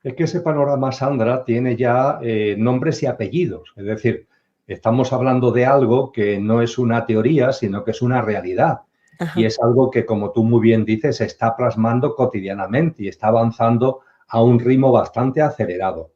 Es que ese panorama, Sandra, tiene ya nombres y apellidos. Es decir, estamos hablando de algo que no es una teoría, sino que es una realidad. Y Ajá. es algo que, como tú muy bien dices, se está plasmando cotidianamente y está avanzando a un ritmo bastante acelerado.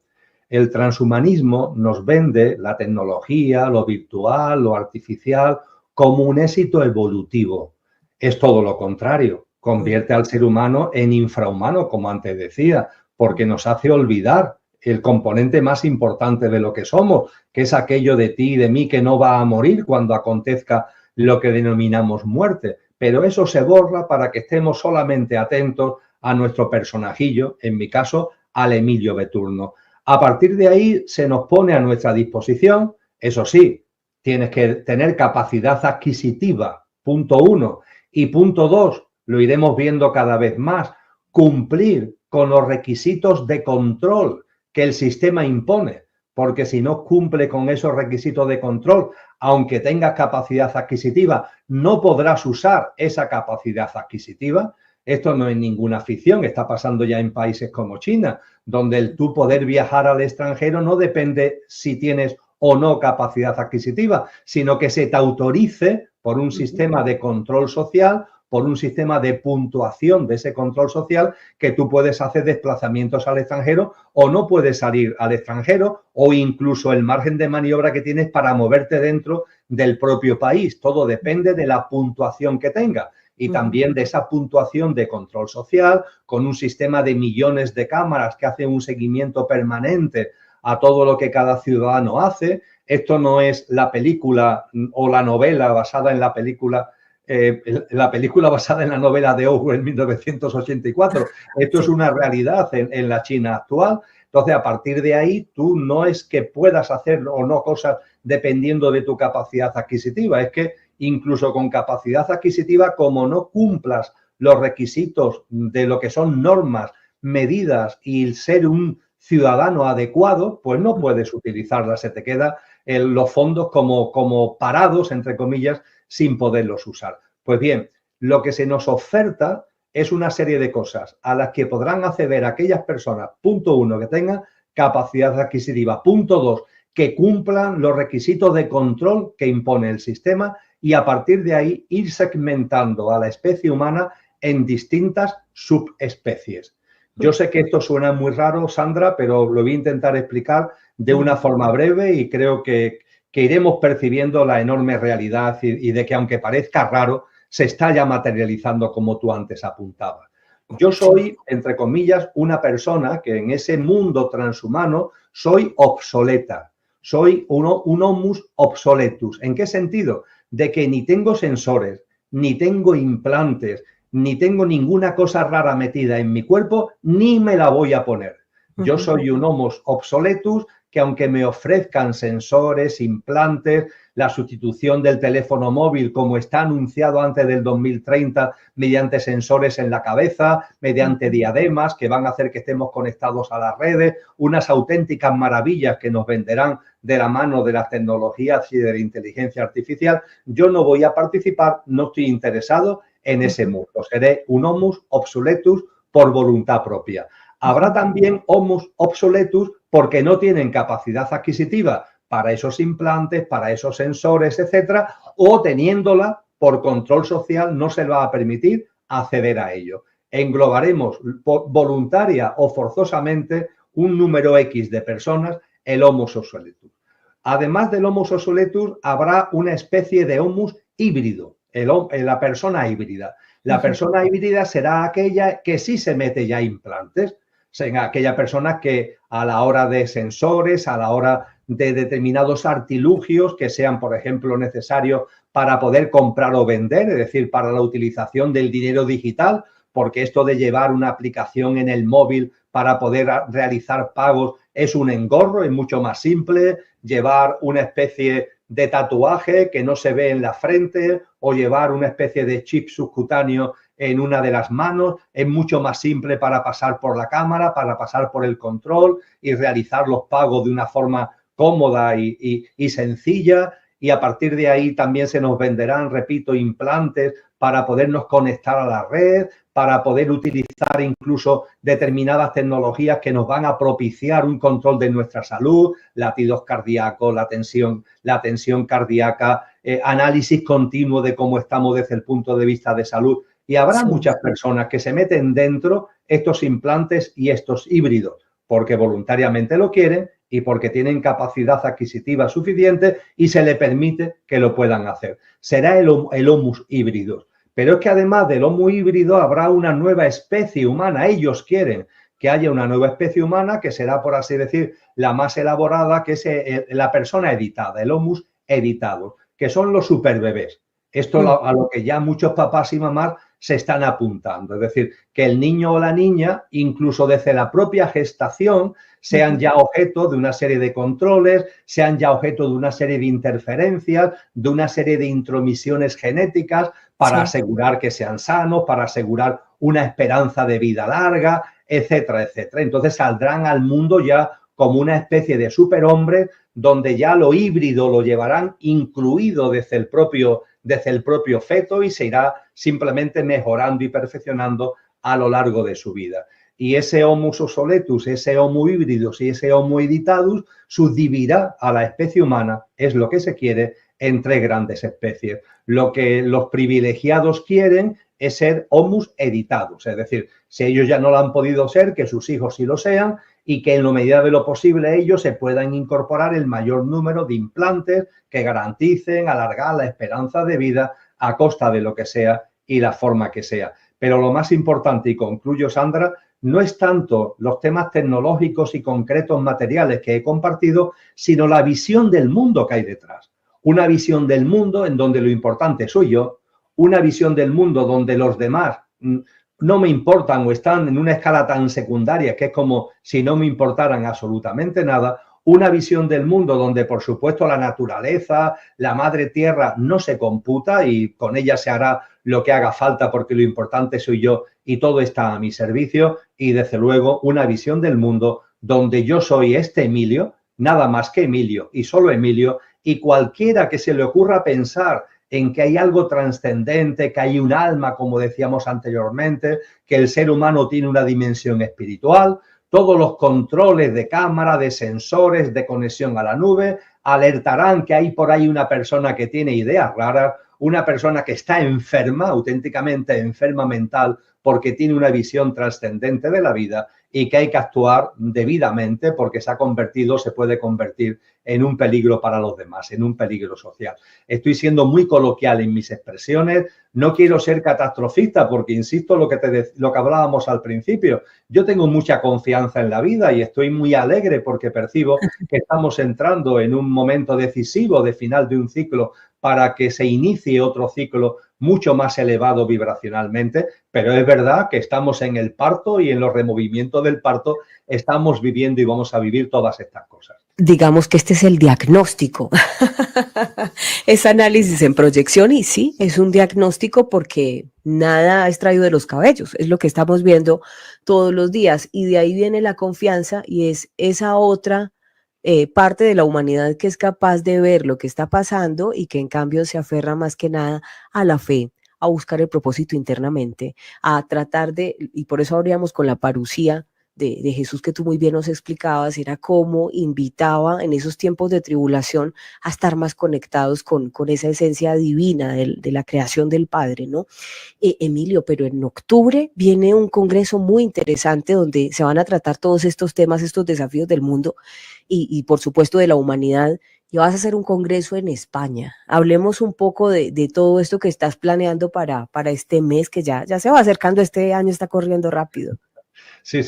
El transhumanismo nos vende la tecnología, lo virtual, lo artificial, como un éxito evolutivo. Es todo lo contrario. Mm, Convierte al ser humano en infrahumano, como antes decía, porque nos hace olvidar el componente más importante de lo que somos, que es aquello de ti y de mí que no va a morir cuando acontezca lo que denominamos muerte. Pero eso se borra para que estemos solamente atentos a nuestro personajillo, en mi caso, al Emilio Beturno. A partir de ahí se nos pone a nuestra disposición, eso sí, tienes que tener capacidad adquisitiva, punto uno, y punto dos, lo iremos viendo cada vez más, cumplir con los requisitos de control que el sistema impone, porque si no cumple con esos requisitos de control, aunque tengas capacidad adquisitiva, no podrás usar esa capacidad adquisitiva. Esto no es ninguna ficción, está pasando ya en países como China, donde el tú poder viajar al extranjero no depende si tienes o no capacidad adquisitiva, sino que se te autorice por un ujú. sistema de control social, por un sistema de puntuación de ese control social, que tú puedes hacer desplazamientos al extranjero o no puedes salir al extranjero, o incluso el margen de maniobra que tienes para moverte dentro del propio país. Todo depende de la puntuación que tenga y Ujú. también de esa puntuación de control social, con un sistema de millones de cámaras que hacen un seguimiento permanente a todo lo que cada ciudadano hace. Esto no es la película o la novela basada en la película basada en la novela de Orwell 1984. Esto es Sí. una realidad en la China actual. Entonces, a partir de ahí, tú no es que puedas hacer o no cosas dependiendo de tu capacidad adquisitiva, es que incluso con capacidad adquisitiva, como no cumplas los requisitos de lo que son normas, medidas y ser un ciudadano adecuado, pues no puedes utilizarlas, se te quedan los fondos como parados, entre comillas, sin poderlos usar. Pues bien, lo que se nos oferta es una serie de cosas a las que podrán acceder aquellas personas, punto uno, que tengan capacidad adquisitiva, punto dos, que cumplan los requisitos de control que impone el sistema, y a partir de ahí ir segmentando a la especie humana en distintas subespecies. Yo sé que esto suena muy raro, Sandra, pero lo voy a intentar explicar de una Ujú. forma breve y creo que iremos percibiendo la enorme realidad y de que, aunque parezca raro, se está ya materializando como tú antes apuntabas. Yo Sí. soy, entre comillas, una persona que en ese mundo transhumano soy obsoleta, soy un homus obsoletus. ¿En qué sentido? De que ni tengo sensores, ni tengo implantes, ni tengo ninguna cosa rara metida en mi cuerpo, ni me la voy a poner. Yo Ujú. soy un homus obsoletus que, aunque me ofrezcan sensores, implantes, la sustitución del teléfono móvil, como está anunciado antes del 2030, mediante sensores en la cabeza, mediante Ujú. diademas que van a hacer que estemos conectados a las redes, unas auténticas maravillas que nos venderán de la mano de las tecnologías y de la inteligencia artificial. Yo no voy a participar, no estoy interesado en ese Ujú. mundo. Seré un homus obsoletus por voluntad propia. Habrá Ujú. también homus obsoletus porque no tienen capacidad adquisitiva para esos implantes, para esos sensores, etcétera, o teniéndola por control social no se va a permitir acceder a ello. Englobaremos voluntaria o forzosamente un número X de personas, el Homo obsoletus. Además del Homo obsoletus, habrá una especie de Homus híbrido, la persona híbrida. La Ujú. persona híbrida será aquella que sí se mete ya implantes, será aquella persona que, a la hora de sensores, a la hora de determinados artilugios que sean, por ejemplo, necesarios para poder comprar o vender, es decir, para la utilización del dinero digital, porque esto de llevar una aplicación en el móvil para poder realizar pagos es un engorro, es mucho más simple llevar una especie de tatuaje que no se ve en la frente o llevar una especie de chip subcutáneo en una de las manos. Es mucho más simple para pasar por la cámara, para pasar por el control y realizar los pagos de una forma cómoda y sencilla. Y a partir de ahí también se nos venderán, repito, implantes para podernos conectar a la red, para poder utilizar incluso determinadas tecnologías que nos van a propiciar un control de nuestra salud, latidos cardíacos, la tensión cardíaca, análisis continuo de cómo estamos desde el punto de vista de salud. Y habrá muchas personas que se meten dentro estos implantes y estos híbridos, porque voluntariamente lo quieren y porque tienen capacidad adquisitiva suficiente y se le permite que lo puedan hacer. Será el Homus híbrido. Pero es que además del Homo híbrido habrá una nueva especie humana. Ellos quieren que haya una nueva especie humana que será, por así decir, la más elaborada, que es la persona editada, el Homus editado, que son los superbebés. Esto a lo que ya muchos papás y mamás se están apuntando. Es decir, que el niño o la niña, incluso desde la propia gestación, sean ya objeto de una serie de controles, sean ya objeto de una serie de interferencias, de una serie de intromisiones genéticas para asegurar que sean sanos, para asegurar una esperanza de vida larga, etcétera, etcétera. Entonces saldrán al mundo ya como una especie de superhombres donde ya lo híbrido lo llevarán incluido desde el propio feto y se irá simplemente mejorando y perfeccionando a lo largo de su vida. Y ese Homus obsoletus, ese Homo híbridos y ese Homo editatus subdividirá a la especie humana, es lo que se quiere, en tres grandes especies. Lo que los privilegiados quieren es ser Homus editados, es decir, si ellos ya no lo han podido ser, que sus hijos sí lo sean y que en la medida de lo posible ellos se puedan incorporar el mayor número de implantes que garanticen alargar la esperanza de vida a costa de lo que sea y la forma que sea. Pero lo más importante, y concluyo, Sandra, no es tanto los temas tecnológicos y concretos materiales que he compartido, sino la visión del mundo que hay detrás. Una visión del mundo en donde lo importante soy yo, una visión del mundo donde los demás no me importan o están en una escala tan secundaria que es como si no me importaran absolutamente nada, una visión del mundo donde, por supuesto, la naturaleza, la madre tierra no se computa y con ella se hará lo que haga falta porque lo importante soy yo y todo está a mi servicio y, desde luego, una visión del mundo donde yo soy este Emilio, nada más que Emilio y solo Emilio, y cualquiera que se le ocurra pensar en que hay algo trascendente, que hay un alma, como decíamos anteriormente, que el ser humano tiene una dimensión espiritual, todos los controles de cámara, de sensores, de conexión a la nube, alertarán que hay por ahí una persona que tiene ideas raras, una persona que está enferma, auténticamente enferma mental, porque tiene una visión trascendente de la vida y que hay que actuar debidamente porque se puede convertir en un peligro para los demás, en un peligro social. Estoy siendo muy coloquial en mis expresiones, no quiero ser catastrofista porque, insisto, lo que hablábamos al principio, yo tengo mucha confianza en la vida y estoy muy alegre porque percibo que estamos entrando en un momento decisivo de final de un ciclo para que se inicie otro ciclo mucho más elevado vibracionalmente, pero es verdad que estamos en el parto y en los removimientos del parto estamos viviendo y vamos a vivir todas estas cosas. Digamos que este es el diagnóstico, es análisis en proyección y sí, es un diagnóstico porque nada es traído de los cabellos, es lo que estamos viendo todos los días y de ahí viene la confianza y es esa otra parte de la humanidad que es capaz de ver lo que está pasando y que en cambio se aferra más que nada a la fe, a buscar el propósito internamente, a tratar de, y por eso abríamos con la parucía de Jesús que tú muy bien nos explicabas, era cómo invitaba en esos tiempos de tribulación a estar más conectados con esa esencia divina de la creación del Padre, ¿no? Emilio, pero en octubre viene un congreso muy interesante donde se van a tratar todos estos temas, estos desafíos del mundo y por supuesto de la humanidad, y vas a hacer un congreso en España. Hablemos un poco de todo esto que estás planeando para este mes, que ya se va acercando, este año está corriendo rápido. Sí,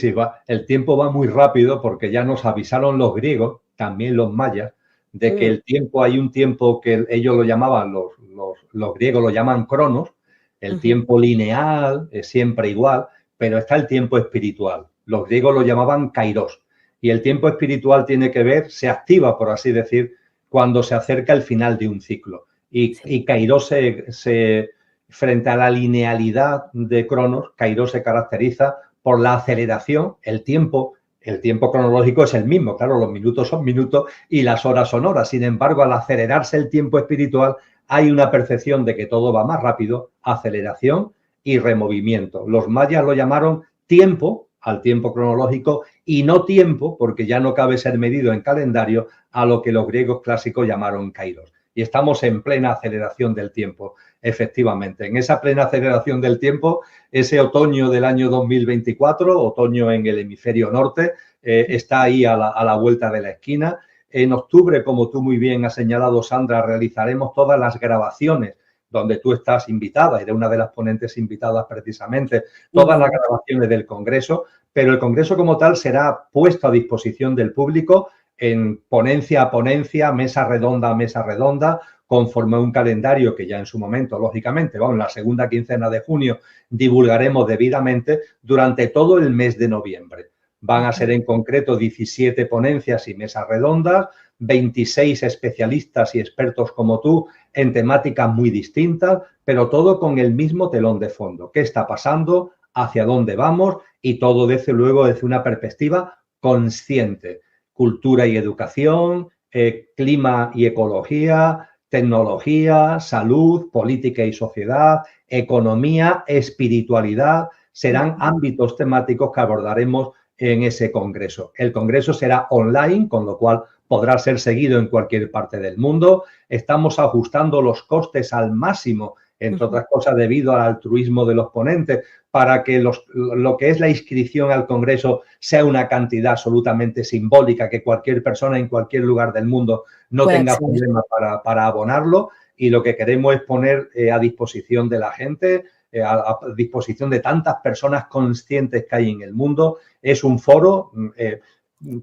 el tiempo va muy rápido porque ya nos avisaron los griegos, también los mayas, de que el tiempo, hay un tiempo que ellos lo llamaban, los griegos lo llaman cronos, el tiempo lineal es siempre igual, pero está el tiempo espiritual. Los griegos lo llamaban kairos. Y el tiempo espiritual tiene que ver, se activa, por así decir, cuando se acerca el final de un ciclo. Y kairos frente a la linealidad de cronos, kairos se caracteriza por la aceleración. El tiempo cronológico es el mismo, claro, los minutos son minutos y las horas son horas. Sin embargo, al acelerarse el tiempo espiritual, hay una percepción de que todo va más rápido, aceleración y removimiento. Los mayas lo llamaron tiempo, al tiempo cronológico, y no tiempo, porque ya no cabe ser medido en calendario, a lo que los griegos clásicos llamaron kairos. Y estamos en plena aceleración del tiempo, efectivamente. En esa plena aceleración del tiempo, ese otoño del año 2024, otoño en el hemisferio norte, está ahí a la vuelta de la esquina. En octubre, como tú muy bien has señalado, Sandra, realizaremos todas las grabaciones donde tú estás invitada, eres una de las ponentes invitadas precisamente, todas las grabaciones del Congreso, pero el Congreso como tal será puesto a disposición del público en ponencia a ponencia, mesa redonda a mesa redonda, conforme a un calendario que ya en su momento, lógicamente, vamos, en la segunda quincena de junio divulgaremos debidamente durante todo el mes de noviembre. Van a ser en concreto 17 ponencias y mesas redondas, 26 especialistas y expertos como tú en temáticas muy distintas, pero todo con el mismo telón de fondo. ¿Qué está pasando? ¿Hacia dónde vamos? Y todo desde luego desde una perspectiva consciente. Cultura y educación, clima y ecología, tecnología, salud, política y sociedad, economía, espiritualidad, serán ámbitos temáticos que abordaremos en ese congreso. El congreso será online, con lo cual podrá ser seguido en cualquier parte del mundo. Estamos ajustando los costes al máximo, entre otras cosas debido al altruismo de los ponentes, para que lo que es la inscripción al congreso sea una cantidad absolutamente simbólica, que cualquier persona en cualquier lugar del mundo no tenga problema para abonarlo. Y lo que queremos es poner a disposición de la gente, a disposición de tantas personas conscientes que hay en el mundo. Es un foro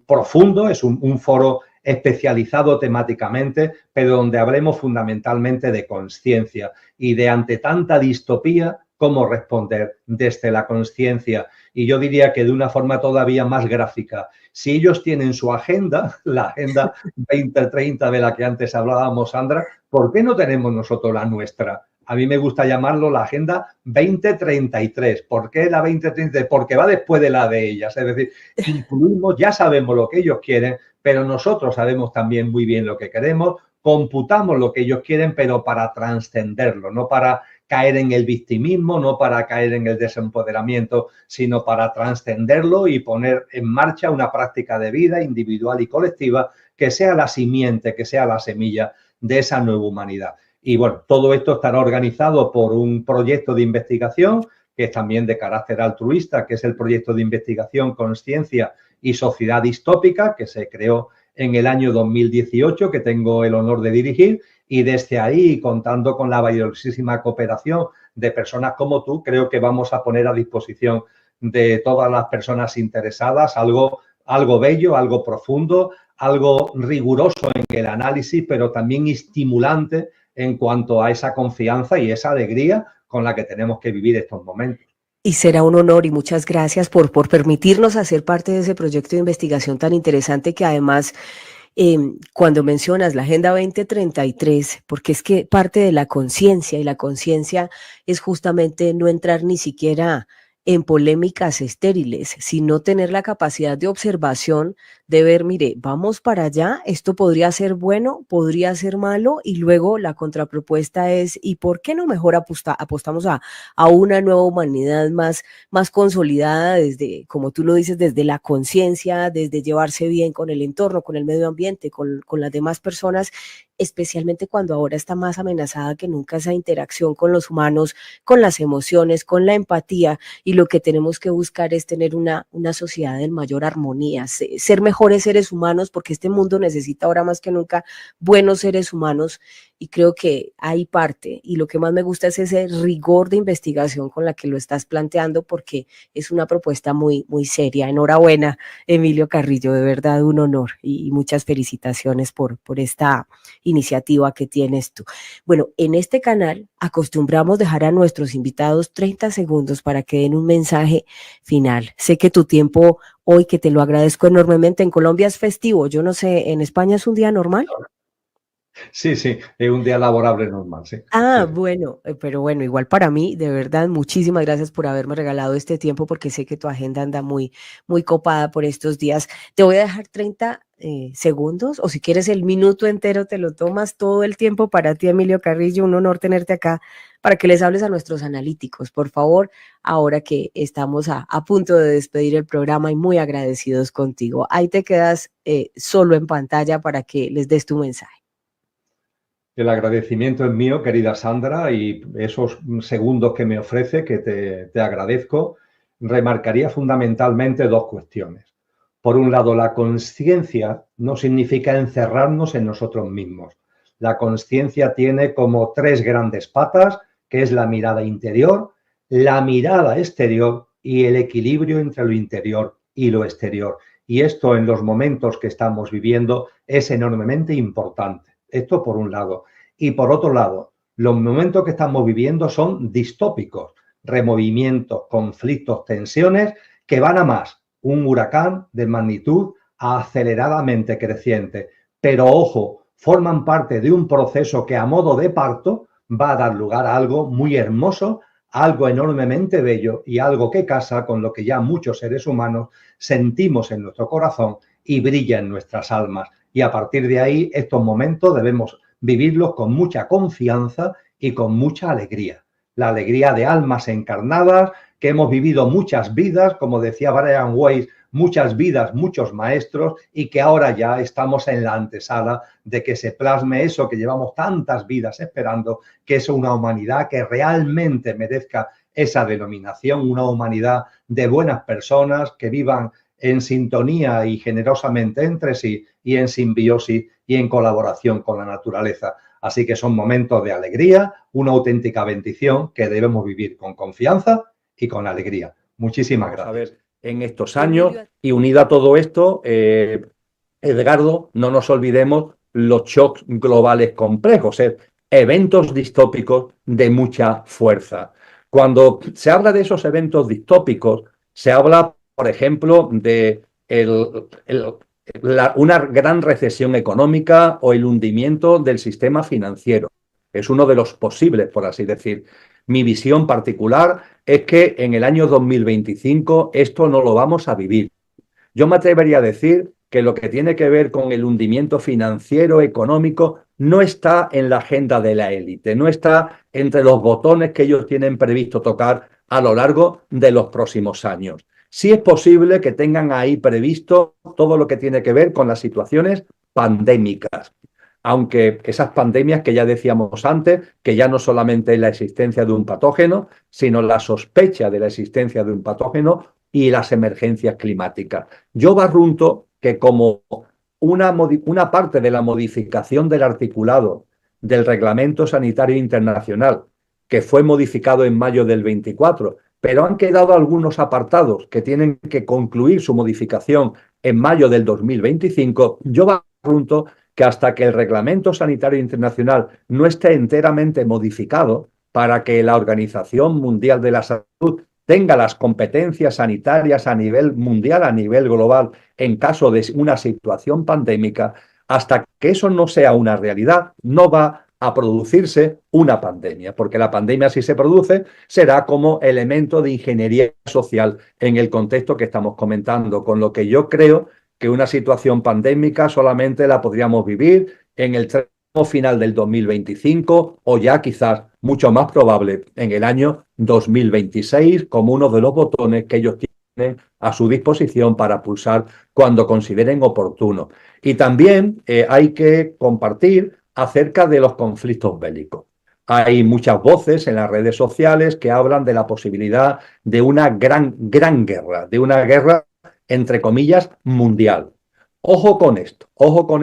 profundo, es un foro especializado temáticamente, pero donde hablemos fundamentalmente de conciencia y de ante tanta distopía, cómo responder desde la conciencia. Y yo diría que de una forma todavía más gráfica. Si ellos tienen su agenda, la Agenda 2030 de la que antes hablábamos, Sandra, ¿por qué no tenemos nosotros la nuestra? A mí me gusta llamarlo la Agenda 2033. ¿Por qué la 2033? Porque va después de la de ellas. Es decir, incluimos, ya sabemos lo que ellos quieren, pero nosotros sabemos también muy bien lo que queremos, computamos lo que ellos quieren, pero para trascenderlo, no para caer en el victimismo, no para caer en el desempoderamiento, sino para trascenderlo y poner en marcha una práctica de vida individual y colectiva que sea la simiente, que sea la semilla de esa nueva humanidad. Y bueno, todo esto estará organizado por un proyecto de investigación que es también de carácter altruista, que es el proyecto de investigación Conciencia y Sociedad Distópica, que se creó en el año 2018, que tengo el honor de dirigir, y desde ahí, contando con la valiosísima cooperación de personas como tú, creo que vamos a poner a disposición de todas las personas interesadas algo bello, algo profundo, algo riguroso en el análisis, pero también estimulante en cuanto a esa confianza y esa alegría con la que tenemos que vivir estos momentos. Y será un honor y muchas gracias por permitirnos hacer parte de ese proyecto de investigación tan interesante que además, cuando mencionas la Agenda 2033, porque es que parte de la conciencia, y la conciencia es justamente no entrar ni siquiera en polémicas estériles, sino tener la capacidad de observación, de ver, mire, vamos para allá, esto podría ser bueno, podría ser malo, y luego la contrapropuesta es, ¿y por qué no mejor apostamos a una nueva humanidad más consolidada desde, como tú lo dices, desde la conciencia, desde llevarse bien con el entorno, con el medio ambiente, con las demás personas, especialmente cuando ahora está más amenazada que nunca esa interacción con los humanos, con las emociones, con la empatía, y lo que tenemos que buscar es tener una sociedad en mayor armonía, ser mejores seres humanos, porque este mundo necesita ahora más que nunca buenos seres humanos, y creo que hay parte, y lo que más me gusta es ese rigor de investigación con la que lo estás planteando, porque es una propuesta muy, muy seria. Enhorabuena, Emilio Carrillo, de verdad un honor, y muchas felicitaciones por esta iniciativa que tienes tú. Bueno, en este canal acostumbramos dejar a nuestros invitados 30 segundos para que den un mensaje final. Sé que tu tiempo hoy, que te lo agradezco enormemente, en Colombia es festivo, yo no sé, ¿en España es un día normal? Sí, es un día laborable normal, sí. Ah, Sí. bueno, pero bueno, igual para mí, de verdad, muchísimas gracias por haberme regalado este tiempo, porque sé que tu agenda anda muy, muy copada por estos días. Te voy a dejar 30 segundos, o si quieres el minuto entero, te lo tomas todo el tiempo para ti, Emilio Carrillo, un honor tenerte acá para que les hables a nuestros analíticos, por favor, ahora que estamos a punto de despedir el programa y muy agradecidos contigo. Ahí te quedas solo en pantalla para que les des tu mensaje. El agradecimiento es mío, querida Sandra, y esos segundos que me ofrece, que te agradezco, remarcaría fundamentalmente dos cuestiones. Por un lado, la consciencia no significa encerrarnos en nosotros mismos. La consciencia tiene como tres grandes patas, que es la mirada interior, la mirada exterior y el equilibrio entre lo interior y lo exterior. Y esto en los momentos que estamos viviendo es enormemente importante. Esto por un lado. Y por otro lado, los momentos que estamos viviendo son distópicos, removimientos, conflictos, tensiones que van a más. Un huracán de magnitud aceleradamente creciente. Pero ojo, forman parte de un proceso que a modo de parto va a dar lugar a algo muy hermoso, algo enormemente bello y algo que casa con lo que ya muchos seres humanos sentimos en nuestro corazón y brilla en nuestras almas. Y a partir de ahí, estos momentos debemos vivirlos con mucha confianza y con mucha alegría. La alegría de almas encarnadas, que hemos vivido muchas vidas, como decía Brian Weiss, muchas vidas, muchos maestros, y que ahora ya estamos en la antesala de que se plasme eso que llevamos tantas vidas esperando, que es una humanidad que realmente merezca esa denominación, una humanidad de buenas personas que vivan en sintonía y generosamente entre sí y en simbiosis y en colaboración con la naturaleza. Así que son momentos de alegría, una auténtica bendición que debemos vivir con confianza y con alegría. Muchísimas gracias. A ver, en estos años, y unido a todo esto, Edgardo, no nos olvidemos los shocks globales complejos, eventos distópicos de mucha fuerza. Cuando se habla de esos eventos distópicos, se habla, por ejemplo, de una gran recesión económica o el hundimiento del sistema financiero. Es uno de los posibles, por así decir. Mi visión particular es que en el año 2025 esto no lo vamos a vivir. Yo me atrevería a decir que lo que tiene que ver con el hundimiento financiero, económico, no está en la agenda de la élite, no está entre los botones que ellos tienen previsto tocar a lo largo de los próximos años. Sí es posible que tengan ahí previsto todo lo que tiene que ver con las situaciones pandémicas. Aunque esas pandemias que ya decíamos antes, que ya no solamente es la existencia de un patógeno, sino la sospecha de la existencia de un patógeno y las emergencias climáticas. Yo barrunto que como una parte de la modificación del articulado del Reglamento Sanitario Internacional, que fue modificado en mayo del 24, pero han quedado algunos apartados que tienen que concluir su modificación en mayo del 2025, yo barrunto que hasta que el Reglamento Sanitario Internacional no esté enteramente modificado para que la Organización Mundial de la Salud tenga las competencias sanitarias a nivel mundial, a nivel global, en caso de una situación pandémica, hasta que eso no sea una realidad, no va a producirse una pandemia, porque la pandemia, si se produce, será como elemento de ingeniería social en el contexto que estamos comentando, con lo que yo creo que una situación pandémica solamente la podríamos vivir en el tramo final del 2025 o ya quizás mucho más probable en el año 2026 como uno de los botones que ellos tienen a su disposición para pulsar cuando consideren oportuno. Y también hay que compartir acerca de los conflictos bélicos. Hay muchas voces en las redes sociales que hablan de la posibilidad de una gran guerra, de una guerra entre comillas, mundial. Ojo con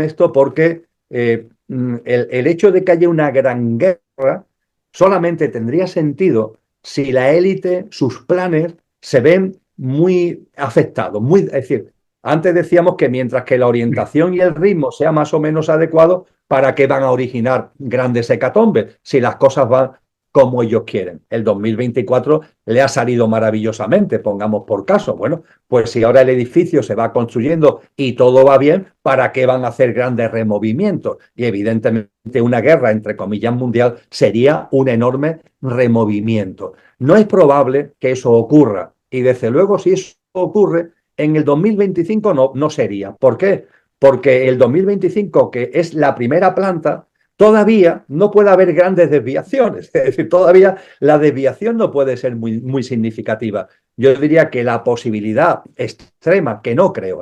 esto porque el hecho de que haya una gran guerra solamente tendría sentido si la élite, sus planes, se ven muy afectados. Es decir, antes decíamos que mientras que la orientación y el ritmo sea más o menos adecuado, ¿para qué van a originar grandes hecatombes si las cosas van como ellos quieren? El 2024 le ha salido maravillosamente, pongamos por caso. Bueno, pues si ahora el edificio se va construyendo y todo va bien, ¿para qué van a hacer grandes removimientos? Y evidentemente una guerra, entre comillas, mundial sería un enorme removimiento. No es probable que eso ocurra. Y desde luego, si eso ocurre, en el 2025 no sería. ¿Por qué? porque el 2025, que es la primera planta, todavía no puede haber grandes desviaciones. Es decir, todavía la desviación no puede ser muy significativa. Yo diría que la posibilidad extrema, que no creo,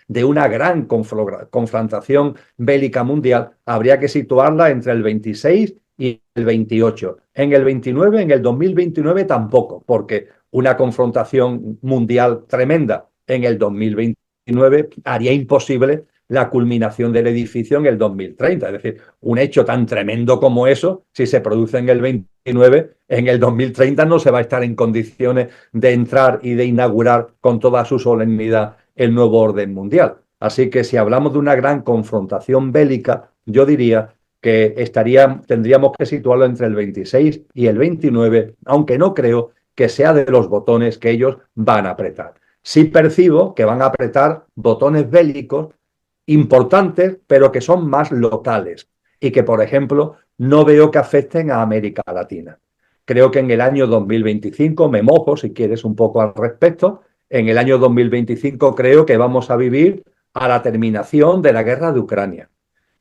de una gran confrontación bélica mundial, habría que situarla entre el 26 y el 28. En el 29, en el 2029 tampoco, porque una confrontación mundial tremenda en el 2029 haría imposible la culminación del edificio en el 2030. Es decir, un hecho tan tremendo como eso, si se produce en el 29, en el 2030 no se va a estar en condiciones de entrar y de inaugurar con toda su solemnidad el nuevo orden mundial. Así que si hablamos de una gran confrontación bélica, yo diría que tendríamos que situarlo entre el 26 y el 29, aunque no creo que sea de los botones que ellos van a apretar. Sí percibo que van a apretar botones bélicos importantes, pero que son más locales y que, por ejemplo, no veo que afecten a América Latina. Creo que en el año 2025, me mojo si quieres un poco al respecto, en el año 2025 creo que vamos a vivir a la terminación de la guerra de Ucrania.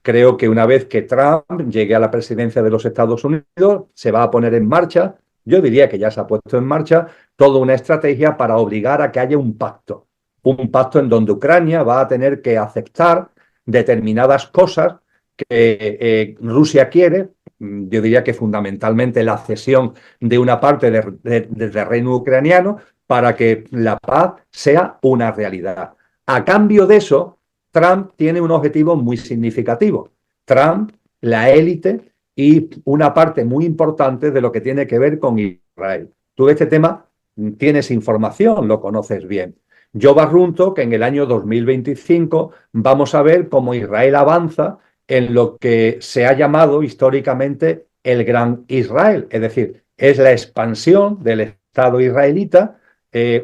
Creo que una vez que Trump llegue a la presidencia de los Estados Unidos, se va a poner en marcha, yo diría que ya se ha puesto en marcha, toda una estrategia para obligar a que haya un pacto en donde Ucrania va a tener que aceptar determinadas cosas que Rusia quiere. Yo diría que fundamentalmente la cesión de una parte del terreno ucraniano para que la paz sea una realidad. A cambio de eso, Trump tiene un objetivo muy significativo. Trump, la élite y una parte muy importante de lo que tiene que ver con Israel. Tú de este tema tienes información, lo conoces bien. Yo barrunto que en el año 2025 vamos a ver cómo Israel avanza en lo que se ha llamado históricamente el Gran Israel, es decir, es la expansión del Estado israelita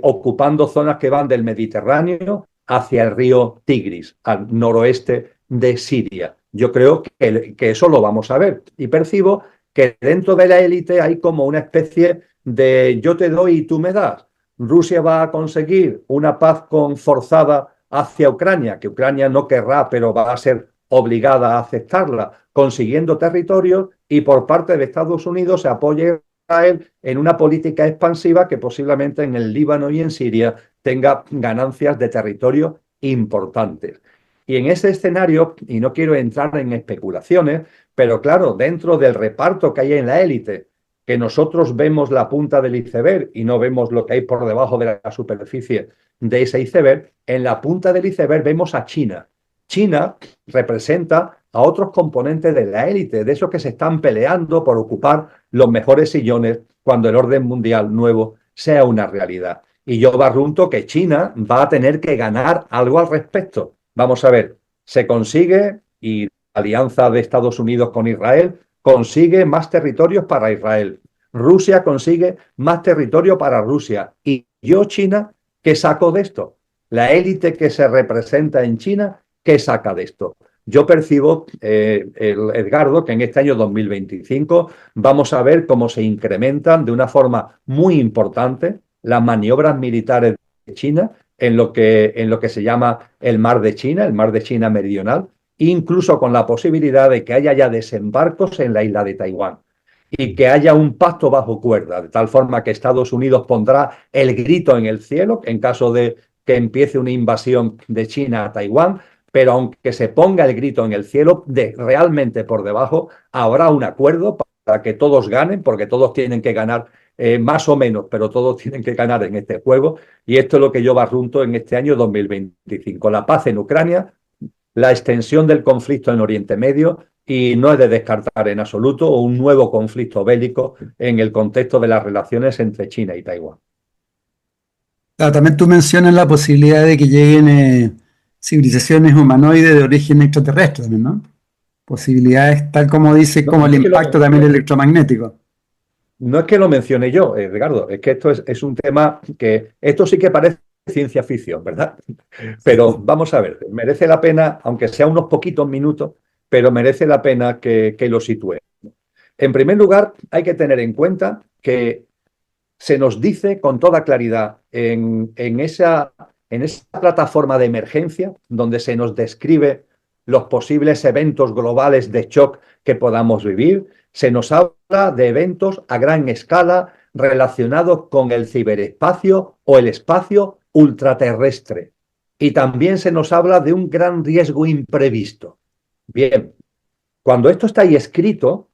ocupando zonas que van del Mediterráneo hacia el río Tigris, al noroeste de Siria. Yo creo que eso lo vamos a ver y percibo que dentro de la élite hay como una especie de yo te doy y tú me das. Rusia va a conseguir una paz forzada hacia Ucrania, que Ucrania no querrá, pero va a ser obligada a aceptarla, consiguiendo territorios, y por parte de Estados Unidos se apoya a Israel en una política expansiva que posiblemente en el Líbano y en Siria tenga ganancias de territorio importantes. Y en ese escenario, y no quiero entrar en especulaciones, pero claro, dentro del reparto que hay en la élite, que nosotros vemos la punta del iceberg y no vemos lo que hay por debajo de la superficie de ese iceberg, en la punta del iceberg vemos a China. China representa a otros componentes de la élite, de esos que se están peleando por ocupar los mejores sillones cuando el orden mundial nuevo sea una realidad. Y yo barrunto que China va a tener que ganar algo al respecto. Vamos a ver, se consigue, y la alianza de Estados Unidos con Israel consigue más territorios para Israel. Rusia consigue más territorio para Rusia. Y yo, China, ¿qué saco de esto? La élite que se representa en China, ¿qué saca de esto? Yo percibo, Edgardo, que en este año 2025 vamos a ver cómo se incrementan de una forma muy importante las maniobras militares de China en lo que se llama el Mar de China, el Mar de China Meridional, incluso con la posibilidad de que haya ya desembarcos en la isla de Taiwán y que haya un pacto bajo cuerda, de tal forma que Estados Unidos pondrá el grito en el cielo en caso de que empiece una invasión de China a Taiwán, pero aunque se ponga el grito en el cielo, realmente por debajo habrá un acuerdo para que todos ganen, porque todos tienen que ganar más o menos, pero todos tienen que ganar en este juego, y esto es lo que yo barrunto en este año 2025. La paz en Ucrania, la extensión del conflicto en Oriente Medio, y no es de descartar en absoluto un nuevo conflicto bélico en el contexto de las relaciones entre China y Taiwán. Claro, también tú mencionas la posibilidad de que lleguen civilizaciones humanoides de origen extraterrestre también, ¿no? Posibilidades, tal como dice, como el impacto también electromagnético. No es que lo mencione yo, Edgardo, es que esto es un tema que, esto sí que parece ciencia ficción, ¿verdad? Pero vamos a ver, merece la pena, aunque sea unos poquitos minutos, pero merece la pena que lo sitúe. En primer lugar, hay que tener en cuenta que se nos dice con toda claridad en esa en esa plataforma de emergencia donde se nos describe los posibles eventos globales de shock que podamos vivir, se nos habla de eventos a gran escala relacionados con el ciberespacio o el espacio ultraterrestre. Y también se nos habla de un gran riesgo imprevisto. Bien, cuando esto está ahí escrito,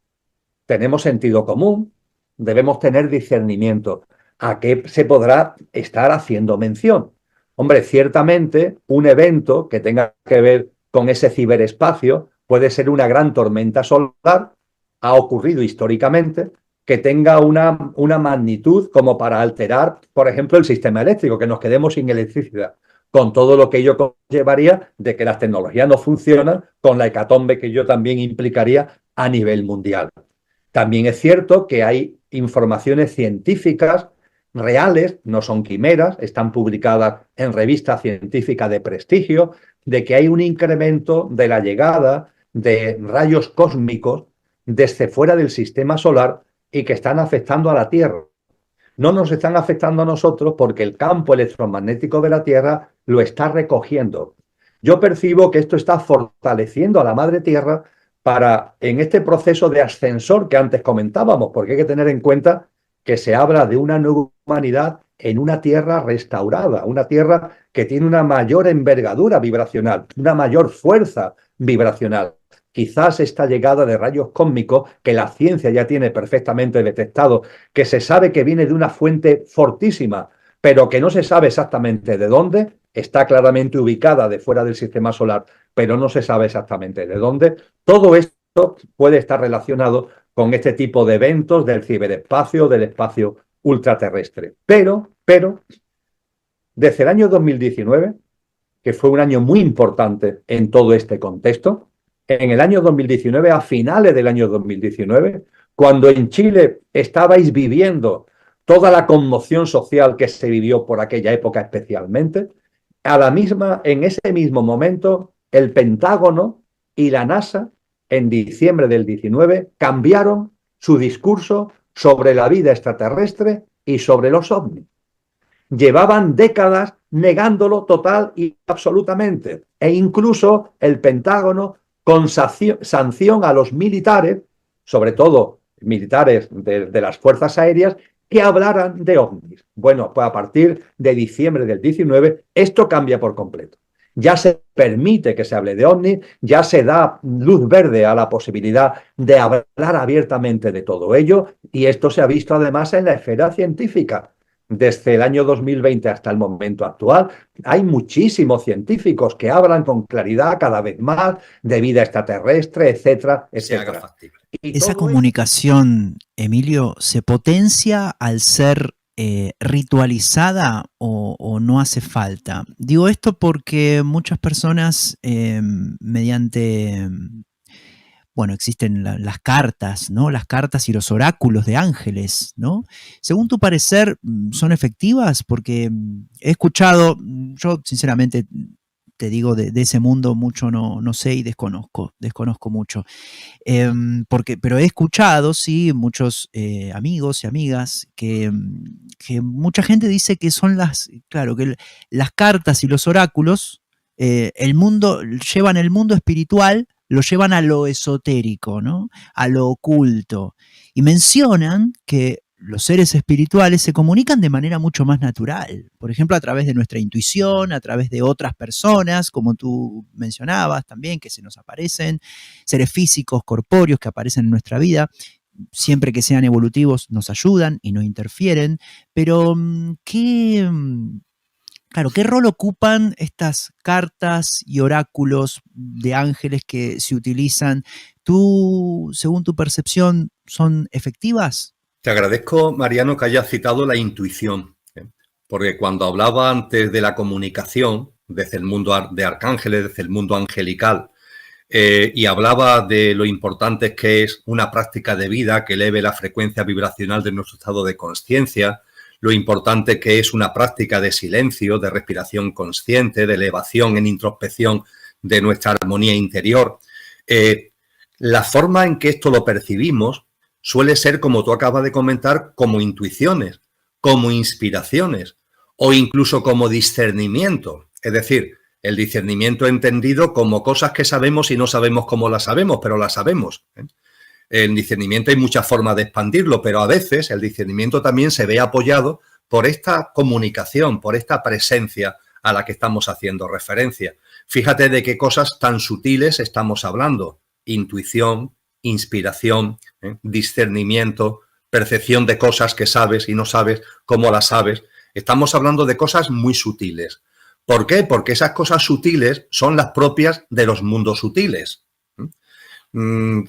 tenemos sentido común, debemos tener discernimiento. ¿A qué se podrá estar haciendo mención? Hombre, ciertamente un evento que tenga que ver con ese ciberespacio puede ser una gran tormenta solar, ha ocurrido históricamente, que tenga una magnitud como para alterar, por ejemplo, el sistema eléctrico, que nos quedemos sin electricidad, con todo lo que ello conllevaría de que las tecnologías no funcionan, con la hecatombe que ello también implicaría a nivel mundial. También es cierto que hay informaciones científicas reales, no son quimeras, están publicadas en revistas científicas de prestigio, de que hay un incremento de la llegada de rayos cósmicos desde fuera del sistema solar y que están afectando a la Tierra. No nos están afectando a nosotros porque el campo electromagnético de la Tierra lo está recogiendo. Yo percibo que esto está fortaleciendo a la Madre Tierra para, en este proceso de ascensor que antes comentábamos, porque hay que tener en cuenta que se habla de una nueva humanidad en una Tierra restaurada, una Tierra que tiene una mayor envergadura vibracional, una mayor fuerza vibracional. Quizás esta llegada de rayos cósmicos, que la ciencia ya tiene perfectamente detectado, que se sabe que viene de una fuente fortísima, pero que no se sabe exactamente de dónde, está claramente ubicada de fuera del sistema solar, pero no se sabe exactamente de dónde. Todo esto puede estar relacionado con este tipo de eventos del ciberespacio, del espacio ultraterrestre. Pero, desde el año 2019, que fue un año muy importante en todo este contexto, en el año 2019, a finales del año 2019, cuando en Chile estabais viviendo toda la conmoción social que se vivió por aquella época especialmente, en ese mismo momento, el Pentágono y la NASA, en diciembre del 19, cambiaron su discurso sobre la vida extraterrestre y sobre los ovnis. Llevaban décadas negándolo total y absolutamente. E incluso el Pentágono, con sanción a los militares, sobre todo militares de las fuerzas aéreas, que hablaran de ovnis. Bueno, pues a partir de diciembre del 19, esto cambia por completo. Ya se permite que se hable de ovnis, ya se da luz verde a la posibilidad de hablar abiertamente de todo ello, y esto se ha visto además en la esfera científica. Desde el año 2020 hasta el momento actual, hay muchísimos científicos que hablan con claridad cada vez más de vida extraterrestre, etcétera, etcétera. Esa comunicación, Emilio, ¿se potencia al ser ritualizada o no hace falta? Digo esto porque muchas personas mediante... Bueno, existen las cartas, ¿no? Las cartas y los oráculos de ángeles, ¿no? Según tu parecer, ¿son efectivas? Porque he escuchado, yo sinceramente te digo, de ese mundo mucho no sé y desconozco mucho. Pero he escuchado, sí, muchos amigos y amigas que mucha gente dice que son que las cartas y los oráculos, llevan el mundo espiritual, lo llevan a lo esotérico, ¿no? A lo oculto. Y mencionan que los seres espirituales se comunican de manera mucho más natural. Por ejemplo, a través de nuestra intuición, a través de otras personas, como tú mencionabas también, que se nos aparecen, seres físicos, corpóreos que aparecen en nuestra vida. Siempre que sean evolutivos nos ayudan y no interfieren. Pero, ¿qué rol ocupan estas cartas y oráculos de ángeles que se utilizan? ¿Tú, según tu percepción, son efectivas? Te agradezco, Mariano, que hayas citado la intuición, porque cuando hablaba antes de la comunicación desde el mundo de arcángeles, desde el mundo angelical, y hablaba de lo importante que es una práctica de vida que eleve la frecuencia vibracional de nuestro estado de consciencia, lo importante que es una práctica de silencio, de respiración consciente, de elevación en introspección de nuestra armonía interior. La forma en que esto lo percibimos suele ser, como tú acabas de comentar, como intuiciones, como inspiraciones o incluso como discernimiento, es decir, el discernimiento entendido como cosas que sabemos y no sabemos cómo las sabemos, pero las sabemos. El discernimiento hay muchas formas de expandirlo, pero a veces el discernimiento también se ve apoyado por esta comunicación, por esta presencia a la que estamos haciendo referencia. Fíjate de qué cosas tan sutiles estamos hablando. Intuición, inspiración, discernimiento, percepción de cosas que sabes y no sabes cómo las sabes. Estamos hablando de cosas muy sutiles. ¿Por qué? Porque esas cosas sutiles son las propias de los mundos sutiles.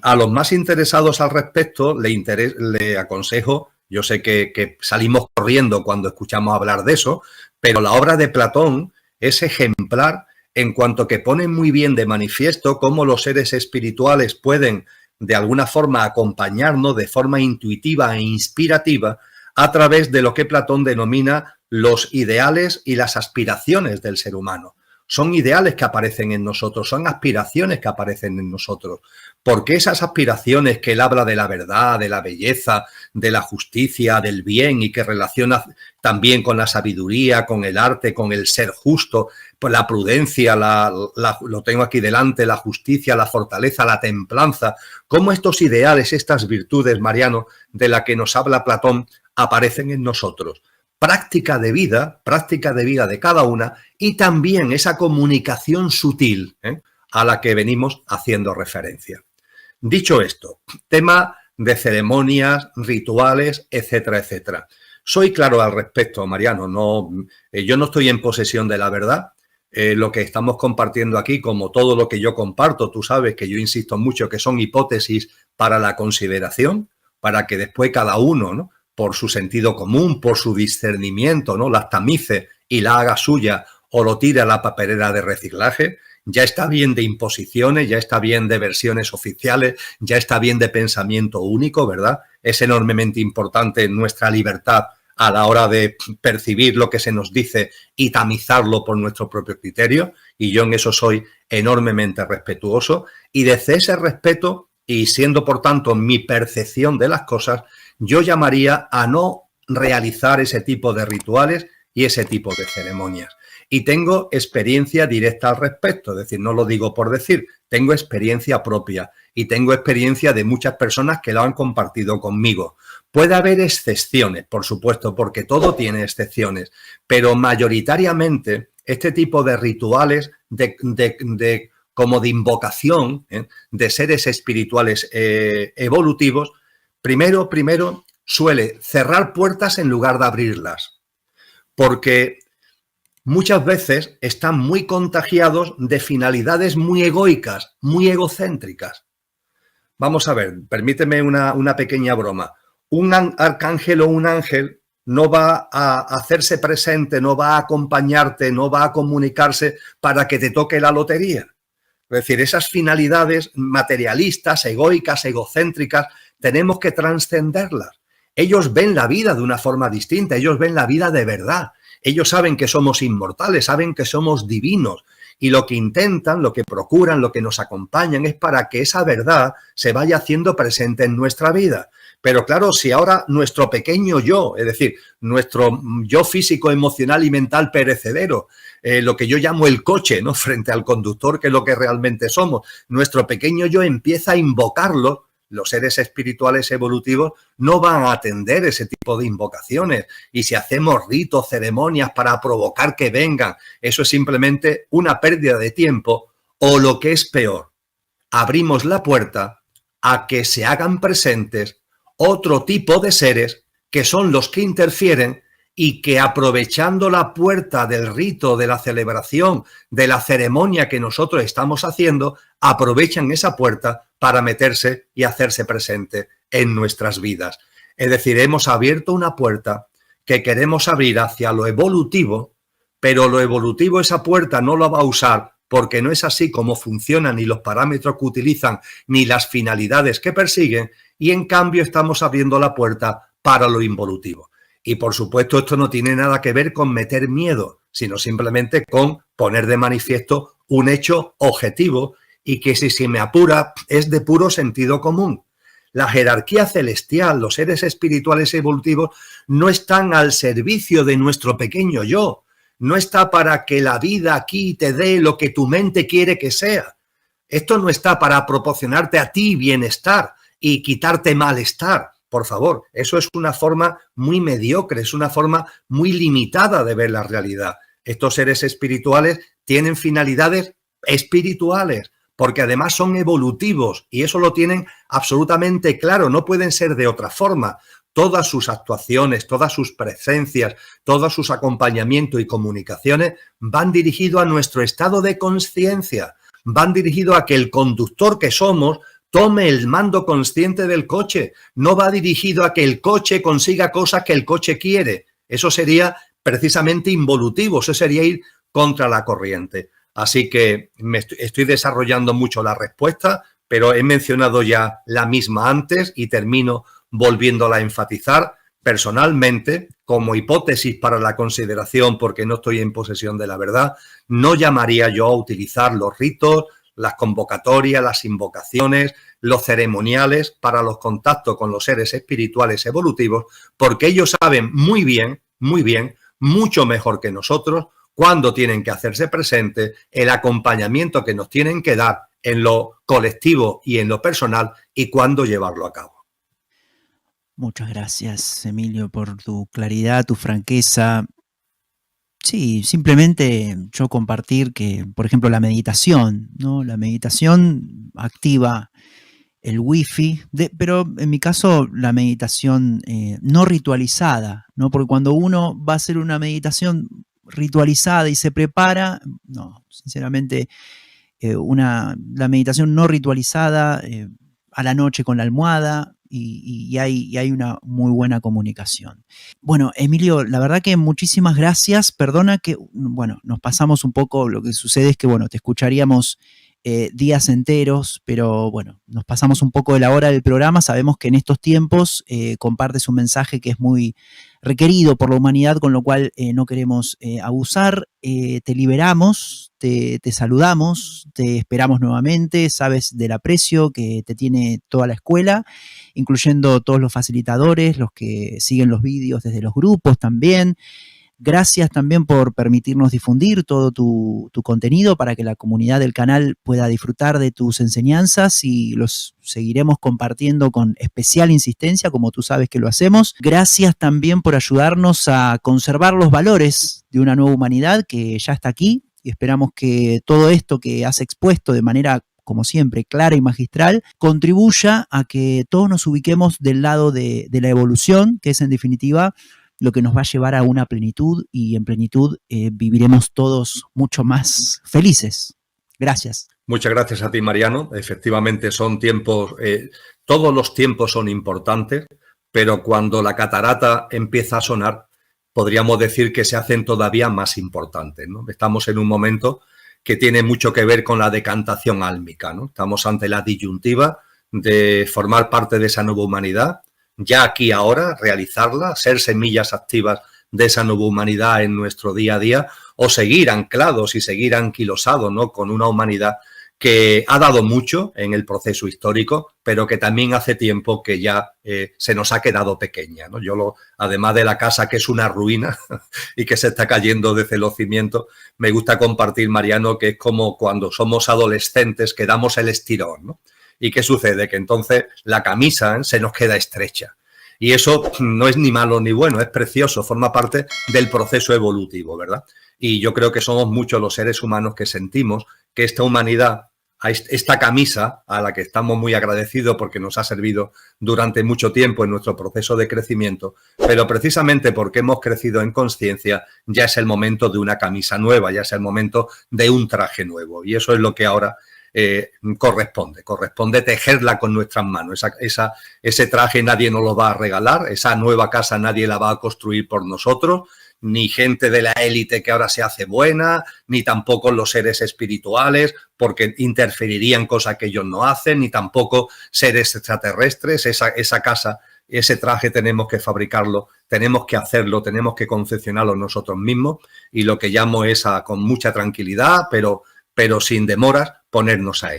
A los más interesados al respecto le aconsejo, yo sé que salimos corriendo cuando escuchamos hablar de eso, pero la obra de Platón es ejemplar en cuanto que pone muy bien de manifiesto cómo los seres espirituales pueden de alguna forma acompañarnos de forma intuitiva e inspirativa a través de lo que Platón denomina los ideales y las aspiraciones del ser humano. Son ideales que aparecen en nosotros, son aspiraciones que aparecen en nosotros. Porque esas aspiraciones que él habla de la verdad, de la belleza, de la justicia, del bien y que relaciona también con la sabiduría, con el arte, con el ser justo, pues la prudencia, lo tengo aquí delante, la justicia, la fortaleza, la templanza, cómo estos ideales, estas virtudes, Mariano, de la que nos habla Platón, aparecen en nosotros. Práctica de vida de cada una y también esa comunicación sutil a la que venimos haciendo referencia. Dicho esto, tema de ceremonias, rituales, etcétera, etcétera. Soy claro al respecto, Mariano, yo no estoy en posesión de la verdad. Lo que estamos compartiendo aquí, como todo lo que yo comparto, tú sabes que yo insisto mucho que son hipótesis para la consideración, para que después cada uno, ¿no?, por su sentido común, por su discernimiento, ¿no?, las tamice y la haga suya o lo tire a la papelera de reciclaje. Ya está bien de imposiciones, ya está bien de versiones oficiales, ya está bien de pensamiento único, ¿verdad? Es enormemente importante nuestra libertad a la hora de percibir lo que se nos dice y tamizarlo por nuestro propio criterio, y yo en eso soy enormemente respetuoso, y desde ese respeto, y siendo por tanto mi percepción de las cosas, yo llamaría a no realizar ese tipo de rituales y ese tipo de ceremonias. Y tengo experiencia directa al respecto, es decir, no lo digo por decir, tengo experiencia propia y tengo experiencia de muchas personas que lo han compartido conmigo. Puede haber excepciones, por supuesto, porque todo tiene excepciones, pero mayoritariamente este tipo de rituales como de invocación de seres espirituales evolutivos, primero suele cerrar puertas en lugar de abrirlas, porque muchas veces están muy contagiados de finalidades muy egoicas, muy egocéntricas. Vamos a ver, permíteme una pequeña broma. Un arcángel o un ángel no va a hacerse presente, no va a acompañarte, no va a comunicarse para que te toque la lotería. Es decir, esas finalidades materialistas, egoicas, egocéntricas, tenemos que trascenderlas. Ellos ven la vida de una forma distinta, ellos ven la vida de verdad. Ellos saben que somos inmortales, saben que somos divinos y lo que intentan, lo que procuran, lo que nos acompañan es para que esa verdad se vaya haciendo presente en nuestra vida. Pero claro, si ahora nuestro pequeño yo, es decir, nuestro yo físico, emocional y mental perecedero, lo que yo llamo el coche, ¿no?, frente al conductor, que es lo que realmente somos, nuestro pequeño yo empieza a invocarlo. Los seres espirituales evolutivos no van a atender ese tipo de invocaciones y si hacemos ritos, ceremonias para provocar que vengan, eso es simplemente una pérdida de tiempo o lo que es peor, abrimos la puerta a que se hagan presentes otro tipo de seres que son los que interfieren y que aprovechando la puerta del rito, de la celebración, de la ceremonia que nosotros estamos haciendo, aprovechan esa puerta para meterse y hacerse presente en nuestras vidas. Es decir, hemos abierto una puerta que queremos abrir hacia lo evolutivo, pero lo evolutivo esa puerta no lo va a usar porque no es así como funcionan ni los parámetros que utilizan ni las finalidades que persiguen y en cambio estamos abriendo la puerta para lo involutivo. Y por supuesto esto no tiene nada que ver con meter miedo, sino simplemente con poner de manifiesto un hecho objetivo y que si se me apura es de puro sentido común. la jerarquía celestial, los seres espirituales evolutivos, no están al servicio de nuestro pequeño yo. No está para que la vida aquí te dé lo que tu mente quiere que sea. Esto no está para proporcionarte a ti bienestar y quitarte malestar. Por favor, eso es una forma muy mediocre, es una forma muy limitada de ver la realidad. Estos seres espirituales tienen finalidades espirituales, porque además son evolutivos y eso lo tienen absolutamente claro, no pueden ser de otra forma. Todas sus actuaciones, todas sus presencias, todos sus acompañamientos y comunicaciones van dirigidos a nuestro estado de conciencia, van dirigidos a que el conductor que somos tome el mando consciente del coche, no va dirigido a que el coche consiga cosas que el coche quiere. Eso sería precisamente involutivo, eso sería ir contra la corriente. Así que estoy desarrollando mucho la respuesta, pero he mencionado ya la misma antes y termino volviéndola a enfatizar. Personalmente, como hipótesis para la consideración, porque no estoy en posesión de la verdad, no llamaría yo a utilizar los ritos, las convocatorias, las invocaciones, los ceremoniales para los contactos con los seres espirituales evolutivos, porque ellos saben muy bien, mucho mejor que nosotros, cuándo tienen que hacerse presentes, el acompañamiento que nos tienen que dar en lo colectivo y en lo personal y cuándo llevarlo a cabo. Muchas gracias, Emilio, por tu claridad, tu franqueza. Sí, simplemente yo compartir que, por ejemplo, la meditación, ¿no? La meditación activa el wifi, pero en mi caso la meditación no ritualizada, ¿no? Porque cuando uno va a hacer una meditación ritualizada y se prepara, no, sinceramente, la meditación no ritualizada a la noche con la almohada y hay una muy buena comunicación. Bueno, Emilio, la verdad que muchísimas gracias. Perdona que, bueno, nos pasamos un poco. Lo que sucede es que, bueno, te escucharíamos días enteros, pero bueno, nos pasamos un poco de la hora del programa. Sabemos que en estos tiempos compartes un mensaje que es muy requerido por la humanidad, con lo cual no queremos abusar. Te liberamos, te saludamos, te esperamos nuevamente. Sabes del aprecio que te tiene toda la escuela, incluyendo todos los facilitadores, los que siguen los vídeos desde los grupos también. Gracias también por permitirnos difundir todo tu contenido para que la comunidad del canal pueda disfrutar de tus enseñanzas y los seguiremos compartiendo con especial insistencia, como tú sabes que lo hacemos. Gracias también por ayudarnos a conservar los valores de una nueva humanidad que ya está aquí y esperamos que todo esto que has expuesto de manera, como siempre, clara y magistral, contribuya a que todos nos ubiquemos del lado de la evolución, que es en definitiva lo que nos va a llevar a una plenitud y en plenitud viviremos todos mucho más felices. Gracias. Muchas gracias a ti, Mariano. Efectivamente son tiempos, todos los tiempos son importantes, pero cuando la catarata empieza a sonar, podríamos decir que se hacen todavía más importantes, ¿no? Estamos en un momento que tiene mucho que ver con la decantación álmica, ¿no? Estamos ante la disyuntiva de formar parte de esa nueva humanidad, ya aquí ahora, realizarla, ser semillas activas de esa nueva humanidad en nuestro día a día, o seguir anclados y seguir anquilosados, ¿no? Con una humanidad que ha dado mucho en el proceso histórico, pero que también hace tiempo que ya se nos ha quedado pequeña, ¿no? Además de la casa que es una ruina y que se está cayendo desde los cimientos, me gusta compartir, Mariano, que es como cuando somos adolescentes que damos el estirón, ¿no? ¿Y qué sucede? Que entonces la camisa se nos queda estrecha. Y eso no es ni malo ni bueno, es precioso, forma parte del proceso evolutivo, ¿verdad? Y yo creo que somos muchos los seres humanos que sentimos que esta humanidad, esta camisa a la que estamos muy agradecidos porque nos ha servido durante mucho tiempo en nuestro proceso de crecimiento, pero precisamente porque hemos crecido en conciencia, ya es el momento de una camisa nueva, ya es el momento de un traje nuevo. Y eso es lo que ahora corresponde tejerla con nuestras manos. Ese traje nadie nos lo va a regalar, esa nueva casa nadie la va a construir por nosotros, ni gente de la élite que ahora se hace buena, ni tampoco los seres espirituales, porque interferirían cosas que ellos no hacen, ni tampoco seres extraterrestres. Esa casa, ese traje tenemos que fabricarlo, tenemos que hacerlo, tenemos que confeccionarlo nosotros mismos, y lo que llamo es con mucha tranquilidad, pero sin demoras, ponernos a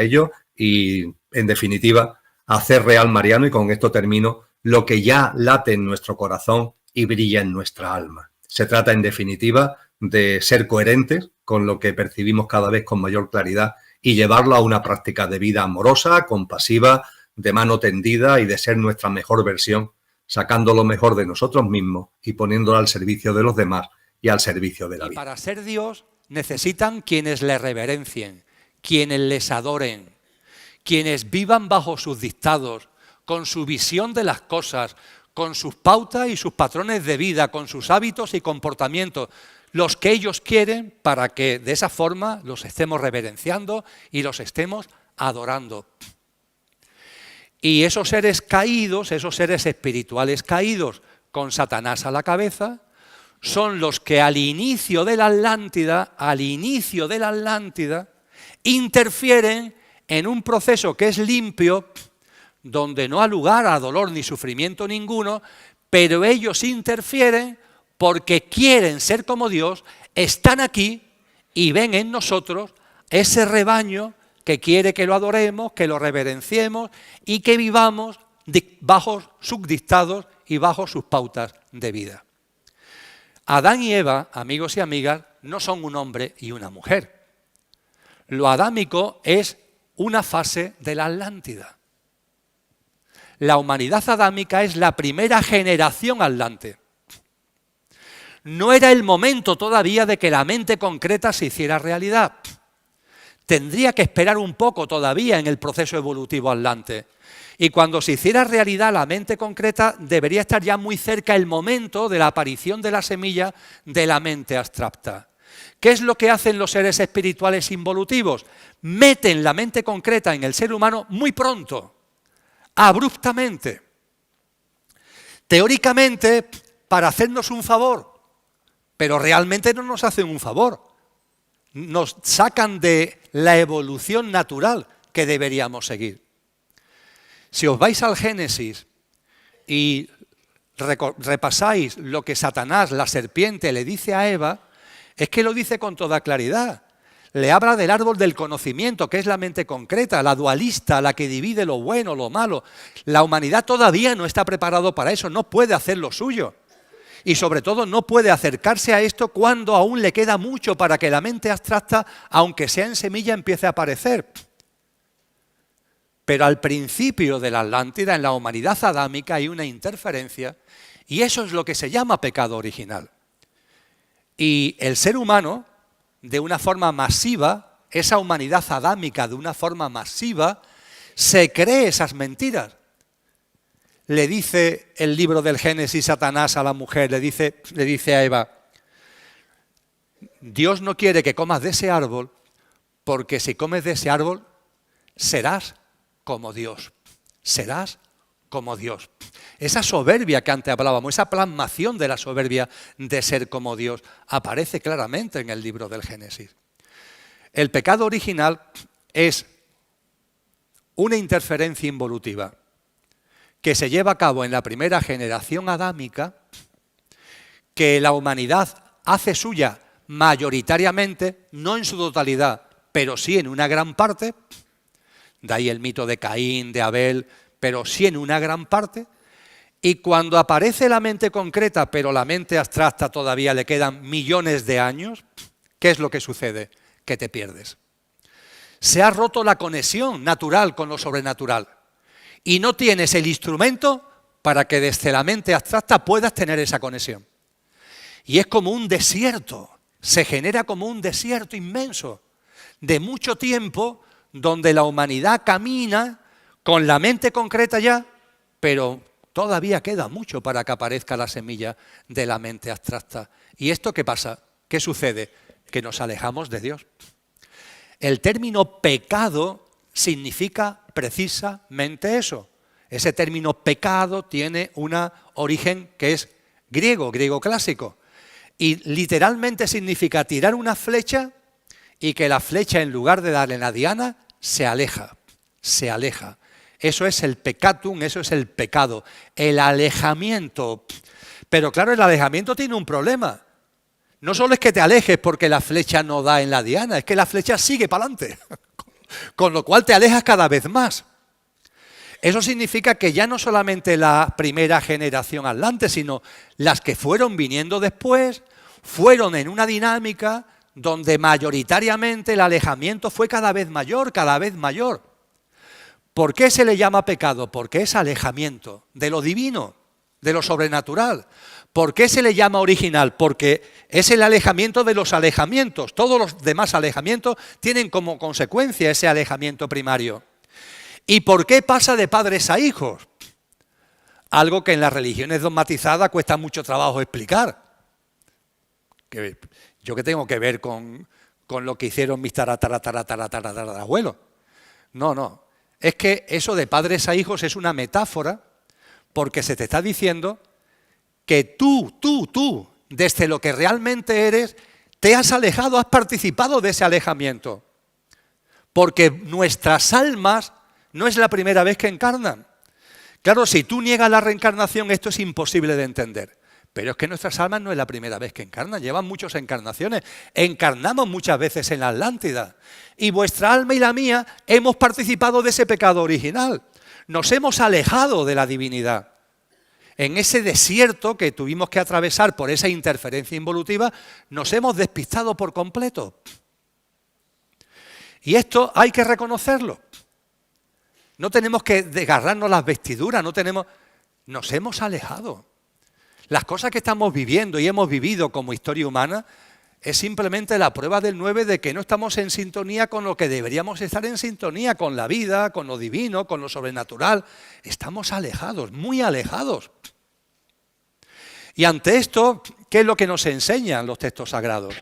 ello y, en definitiva, hacer real, Mariano, y con esto termino, lo que ya late en nuestro corazón y brilla en nuestra alma. Se trata, en definitiva, de ser coherentes con lo que percibimos cada vez con mayor claridad y llevarlo a una práctica de vida amorosa, compasiva, de mano tendida y de ser nuestra mejor versión, sacando lo mejor de nosotros mismos y poniéndolo al servicio de los demás y al servicio de la vida. Para ser Dios necesitan quienes le reverencien, quienes les adoren, quienes vivan bajo sus dictados, con su visión de las cosas, con sus pautas y sus patrones de vida, con sus hábitos y comportamientos, los que ellos quieren, para que de esa forma los estemos reverenciando y los estemos adorando. Y esos seres caídos, esos seres espirituales caídos, con Satanás a la cabeza, son los que al inicio de la Atlántida, interfieren en un proceso que es limpio, donde no ha lugar a dolor ni sufrimiento ninguno, pero ellos interfieren porque quieren ser como Dios, están aquí y ven en nosotros ese rebaño que quiere que lo adoremos, que lo reverenciemos y que vivamos bajo sus dictados y bajo sus pautas de vida. Adán y Eva, amigos y amigas, no son un hombre y una mujer. Lo adámico es una fase de la Atlántida. La humanidad adámica es la primera generación atlante. No era el momento todavía de que la mente concreta se hiciera realidad. Tendría que esperar un poco todavía en el proceso evolutivo atlante. Y cuando se hiciera realidad la mente concreta, debería estar ya muy cerca el momento de la aparición de la semilla de la mente abstracta. ¿Qué es lo que hacen los seres espirituales involutivos? Meten la mente concreta en el ser humano muy pronto, abruptamente, teóricamente para hacernos un favor, pero realmente no nos hacen un favor, nos sacan de la evolución natural que deberíamos seguir. Si os vais al Génesis y repasáis lo que Satanás, la serpiente, le dice a Eva, es que lo dice con toda claridad. Le habla del árbol del conocimiento, que es la mente concreta, la dualista, la que divide lo bueno, lo malo. La humanidad todavía no está preparado para eso, no puede hacer lo suyo. Y sobre todo no puede acercarse a esto cuando aún le queda mucho para que la mente abstracta, aunque sea en semilla, empiece a aparecer. Pero al principio de la Atlántida, en la humanidad adámica, hay una interferencia y eso es lo que se llama pecado original. Y el ser humano, de una forma masiva, esa humanidad adámica de una forma masiva, se cree esas mentiras. Le dice el libro del Génesis Satanás a la mujer, le dice a Eva, Dios no quiere que comas de ese árbol, porque si comes de ese árbol, serás como Dios. Serás como Dios. Esa soberbia que antes hablábamos, esa plasmación de la soberbia de ser como Dios, aparece claramente en el libro del Génesis. El pecado original es una interferencia involutiva que se lleva a cabo en la primera generación adámica, que la humanidad hace suya mayoritariamente, no en su totalidad, pero sí en una gran parte, de ahí el mito de Caín, de Abel, pero sí en una gran parte, y cuando aparece la mente concreta, pero la mente abstracta todavía le quedan millones de años, ¿qué es lo que sucede? Que te pierdes. Se ha roto la conexión natural con lo sobrenatural. Y no tienes el instrumento para que desde la mente abstracta puedas tener esa conexión. Y es como un desierto, se genera como un desierto inmenso, de mucho tiempo, donde la humanidad camina con la mente concreta ya, pero todavía queda mucho para que aparezca la semilla de la mente abstracta. ¿Y esto qué pasa? ¿Qué sucede? Que nos alejamos de Dios. El término pecado significa precisamente eso. Ese término pecado tiene un origen que es griego clásico. Y literalmente significa tirar una flecha y que la flecha, en lugar de darle en la diana, se aleja. Eso es el peccatum, eso es el pecado, el alejamiento. Pero claro, el alejamiento tiene un problema. No solo es que te alejes porque la flecha no da en la diana, es que la flecha sigue para adelante. Con lo cual te alejas cada vez más. Eso significa que ya no solamente la primera generación adelante, sino las que fueron viniendo después, fueron en una dinámica donde mayoritariamente el alejamiento fue cada vez mayor, cada vez mayor. ¿Por qué se le llama pecado? Porque es alejamiento de lo divino, de lo sobrenatural. ¿Por qué se le llama original? Porque es el alejamiento de los alejamientos. Todos los demás alejamientos tienen como consecuencia ese alejamiento primario. ¿Y por qué pasa de padres a hijos? Algo que en las religiones dogmatizadas cuesta mucho trabajo explicar. ¿Yo qué tengo que ver con lo que hicieron mis abuelos? No. Es que eso de padres a hijos es una metáfora porque se te está diciendo que tú, desde lo que realmente eres, te has alejado, has participado de ese alejamiento. Porque nuestras almas no es la primera vez que encarnan. Claro, si tú niegas la reencarnación, esto es imposible de entender. Pero es que nuestras almas no es la primera vez que encarnan, llevan muchas encarnaciones. Encarnamos muchas veces en la Atlántida. Y vuestra alma y la mía hemos participado de ese pecado original. Nos hemos alejado de la divinidad. En ese desierto que tuvimos que atravesar por esa interferencia involutiva, nos hemos despistado por completo. Y esto hay que reconocerlo. No tenemos que desgarrarnos las vestiduras, nos hemos alejado. Las cosas que estamos viviendo y hemos vivido como historia humana es simplemente la prueba del 9 de que no estamos en sintonía con lo que deberíamos estar en sintonía, con la vida, con lo divino, con lo sobrenatural. Estamos alejados, muy alejados. Y ante esto, ¿qué es lo que nos enseñan los textos sagrados?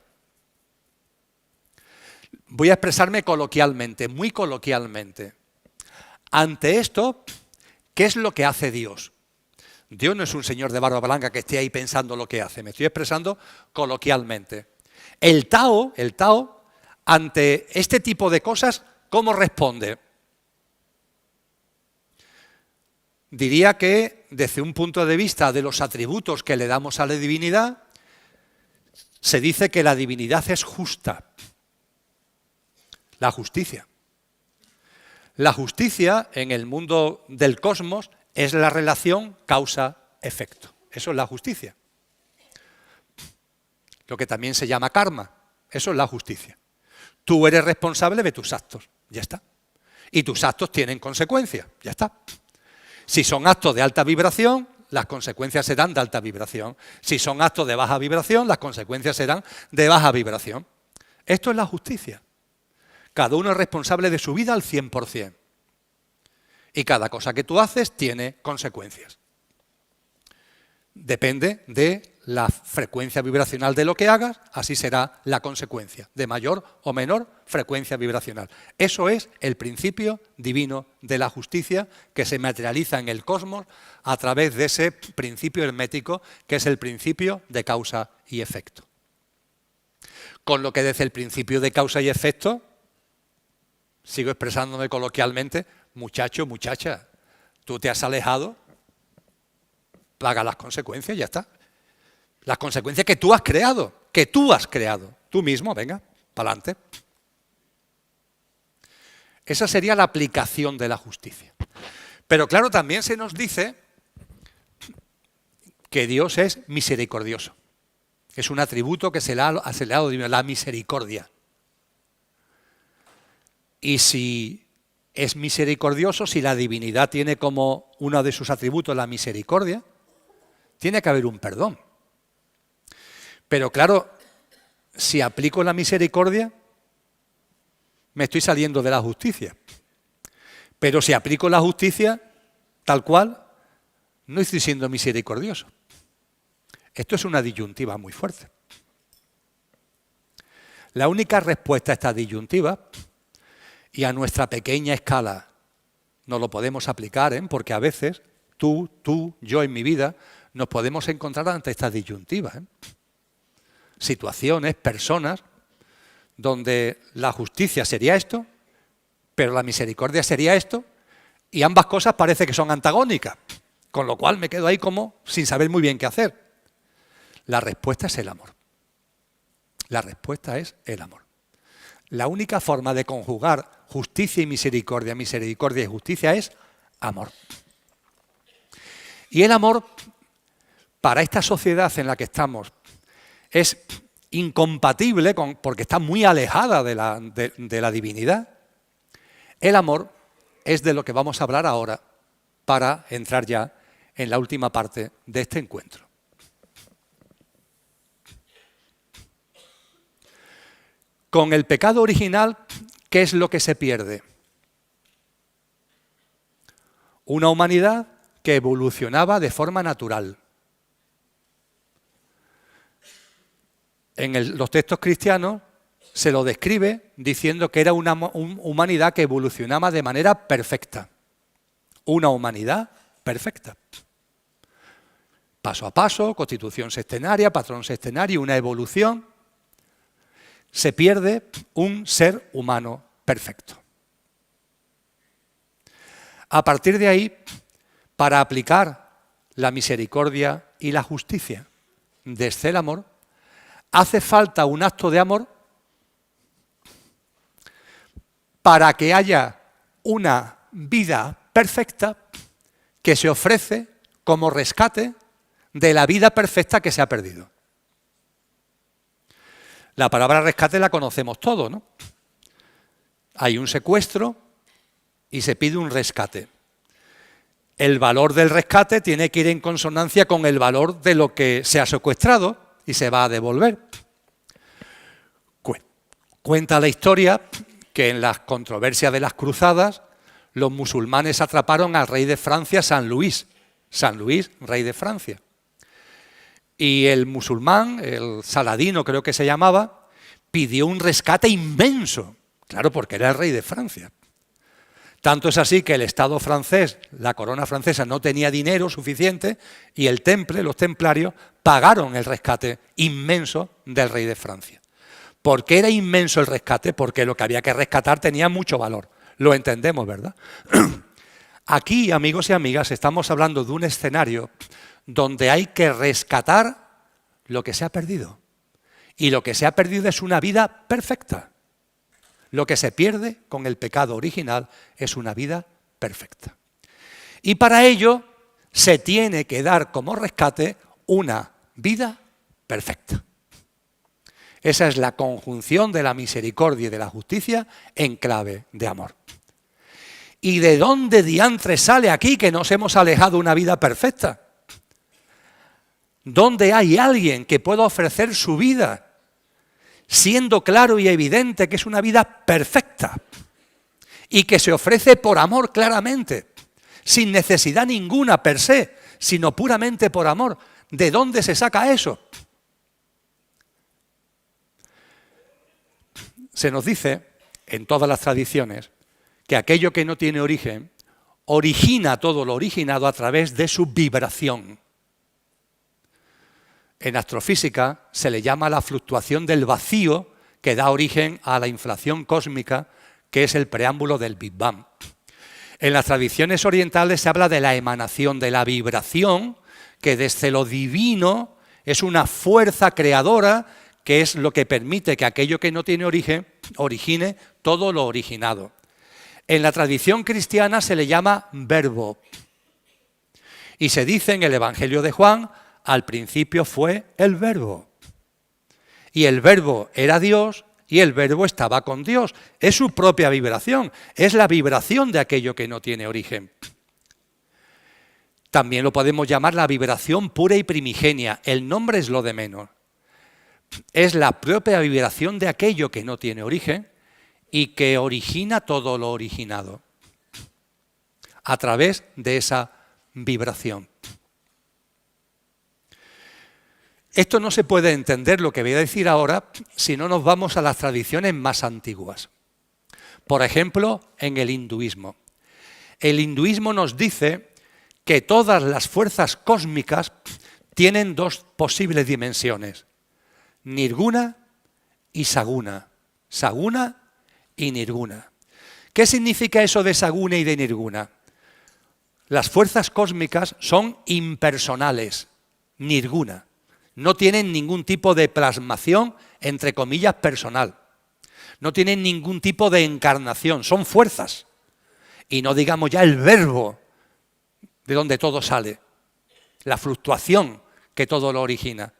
Voy a expresarme coloquialmente, muy coloquialmente. Ante esto, ¿qué es lo que hace Dios? Dios no es un señor de barba blanca que esté ahí pensando lo que hace, me estoy expresando coloquialmente. El Tao, ante este tipo de cosas, ¿cómo responde? Diría que desde un punto de vista de los atributos que le damos a la divinidad, se dice que la divinidad es justa. La justicia. La justicia en el mundo del cosmos es la relación causa-efecto. Eso es la justicia. Lo que también se llama karma. Eso es la justicia. Tú eres responsable de tus actos. Ya está. Y tus actos tienen consecuencias. Ya está. Si son actos de alta vibración, las consecuencias serán de alta vibración. Si son actos de baja vibración, las consecuencias serán de baja vibración. Esto es la justicia. Cada uno es responsable de su vida al 100%. Y cada cosa que tú haces tiene consecuencias. Depende de la frecuencia vibracional de lo que hagas, así será la consecuencia, de mayor o menor frecuencia vibracional. Eso es el principio divino de la justicia que se materializa en el cosmos a través de ese principio hermético que es el principio de causa y efecto. Con lo que desde el principio de causa y efecto, sigo expresándome coloquialmente, muchacho, muchacha, tú te has alejado, paga las consecuencias, ya está. Las consecuencias que tú has creado, tú mismo, venga, para adelante. Esa sería la aplicación de la justicia. Pero claro, también se nos dice que Dios es misericordioso. Es un atributo que se le ha dado la misericordia. Y si es misericordioso, si la divinidad tiene como uno de sus atributos la misericordia, tiene que haber un perdón. Pero claro, si aplico la misericordia, me estoy saliendo de la justicia. Pero si aplico la justicia tal cual, no estoy siendo misericordioso. Esto es una disyuntiva muy fuerte. La única respuesta a esta disyuntiva, y a nuestra pequeña escala no lo podemos aplicar, porque a veces tú, yo en mi vida, nos podemos encontrar ante esta disyuntiva. Situaciones, personas, donde la justicia sería esto, pero la misericordia sería esto, y ambas cosas parece que son antagónicas, con lo cual me quedo ahí como sin saber muy bien qué hacer. La respuesta es el amor. La respuesta es el amor. La única forma de conjugar justicia y misericordia y justicia es amor. Y el amor, para esta sociedad en la que estamos, es incompatible porque está muy alejada de la divinidad. El amor es de lo que vamos a hablar ahora para entrar ya en la última parte de este encuentro. Con el pecado original, ¿qué es lo que se pierde? Una humanidad que evolucionaba de forma natural. En los textos cristianos se lo describe diciendo que era una humanidad que evolucionaba de manera perfecta. Una humanidad perfecta. Paso a paso, constitución sextenaria, patrón sextenario, una evolución. Se pierde un ser humano perfecto. A partir de ahí, para aplicar la misericordia y la justicia desde el amor, hace falta un acto de amor para que haya una vida perfecta que se ofrece como rescate de la vida perfecta que se ha perdido. La palabra rescate la conocemos todos, ¿no? Hay un secuestro y se pide un rescate. El valor del rescate tiene que ir en consonancia con el valor de lo que se ha secuestrado y se va a devolver. Cuenta la historia que en las controversias de las cruzadas los musulmanes atraparon al rey de Francia, San Luis, rey de Francia. Y el musulmán, el Saladino creo que se llamaba, pidió un rescate inmenso, claro, porque era el rey de Francia. Tanto es así que el Estado francés, la corona francesa, no tenía dinero suficiente y el Temple, los templarios, pagaron el rescate inmenso del rey de Francia. ¿Por qué era inmenso el rescate? Porque lo que había que rescatar tenía mucho valor. Lo entendemos, ¿verdad? Aquí, amigos y amigas, estamos hablando de un escenario donde hay que rescatar lo que se ha perdido. Y lo que se ha perdido es una vida perfecta. Lo que se pierde con el pecado original es una vida perfecta. Y para ello se tiene que dar como rescate una vida perfecta. Esa es la conjunción de la misericordia y de la justicia en clave de amor. ¿Y de dónde diantre sale aquí que nos hemos alejado de una vida perfecta? ¿Dónde hay alguien que pueda ofrecer su vida siendo claro y evidente que es una vida perfecta y que se ofrece por amor claramente, sin necesidad ninguna per se, sino puramente por amor? ¿De dónde se saca eso? Se nos dice, en todas las tradiciones, que aquello que no tiene origen origina todo lo originado a través de su vibración. En astrofísica se le llama la fluctuación del vacío que da origen a la inflación cósmica, que es el preámbulo del Big Bang. En las tradiciones orientales se habla de la emanación, de la vibración, que desde lo divino es una fuerza creadora que es lo que permite que aquello que no tiene origen origine todo lo originado. En la tradición cristiana se le llama verbo. Y se dice en el Evangelio de Juan, al principio fue el verbo. Y el verbo era Dios y el verbo estaba con Dios. Es su propia vibración, es la vibración de aquello que no tiene origen. También lo podemos llamar la vibración pura y primigenia. El nombre es lo de menos. Es la propia vibración de aquello que no tiene origen y que origina todo lo originado a través de esa vibración. Esto no se puede entender, lo que voy a decir ahora, si no nos vamos a las tradiciones más antiguas. Por ejemplo, en el hinduismo. El hinduismo nos dice que todas las fuerzas cósmicas tienen dos posibles dimensiones: Nirguna y Saguna. Saguna y Nirguna. ¿Qué significa eso de Saguna y de Nirguna? Las fuerzas cósmicas son impersonales, Nirguna. No tienen ningún tipo de plasmación, entre comillas, personal. No tienen ningún tipo de encarnación, son fuerzas. Y no digamos ya el verbo, de donde todo sale, la fluctuación que todo lo origina.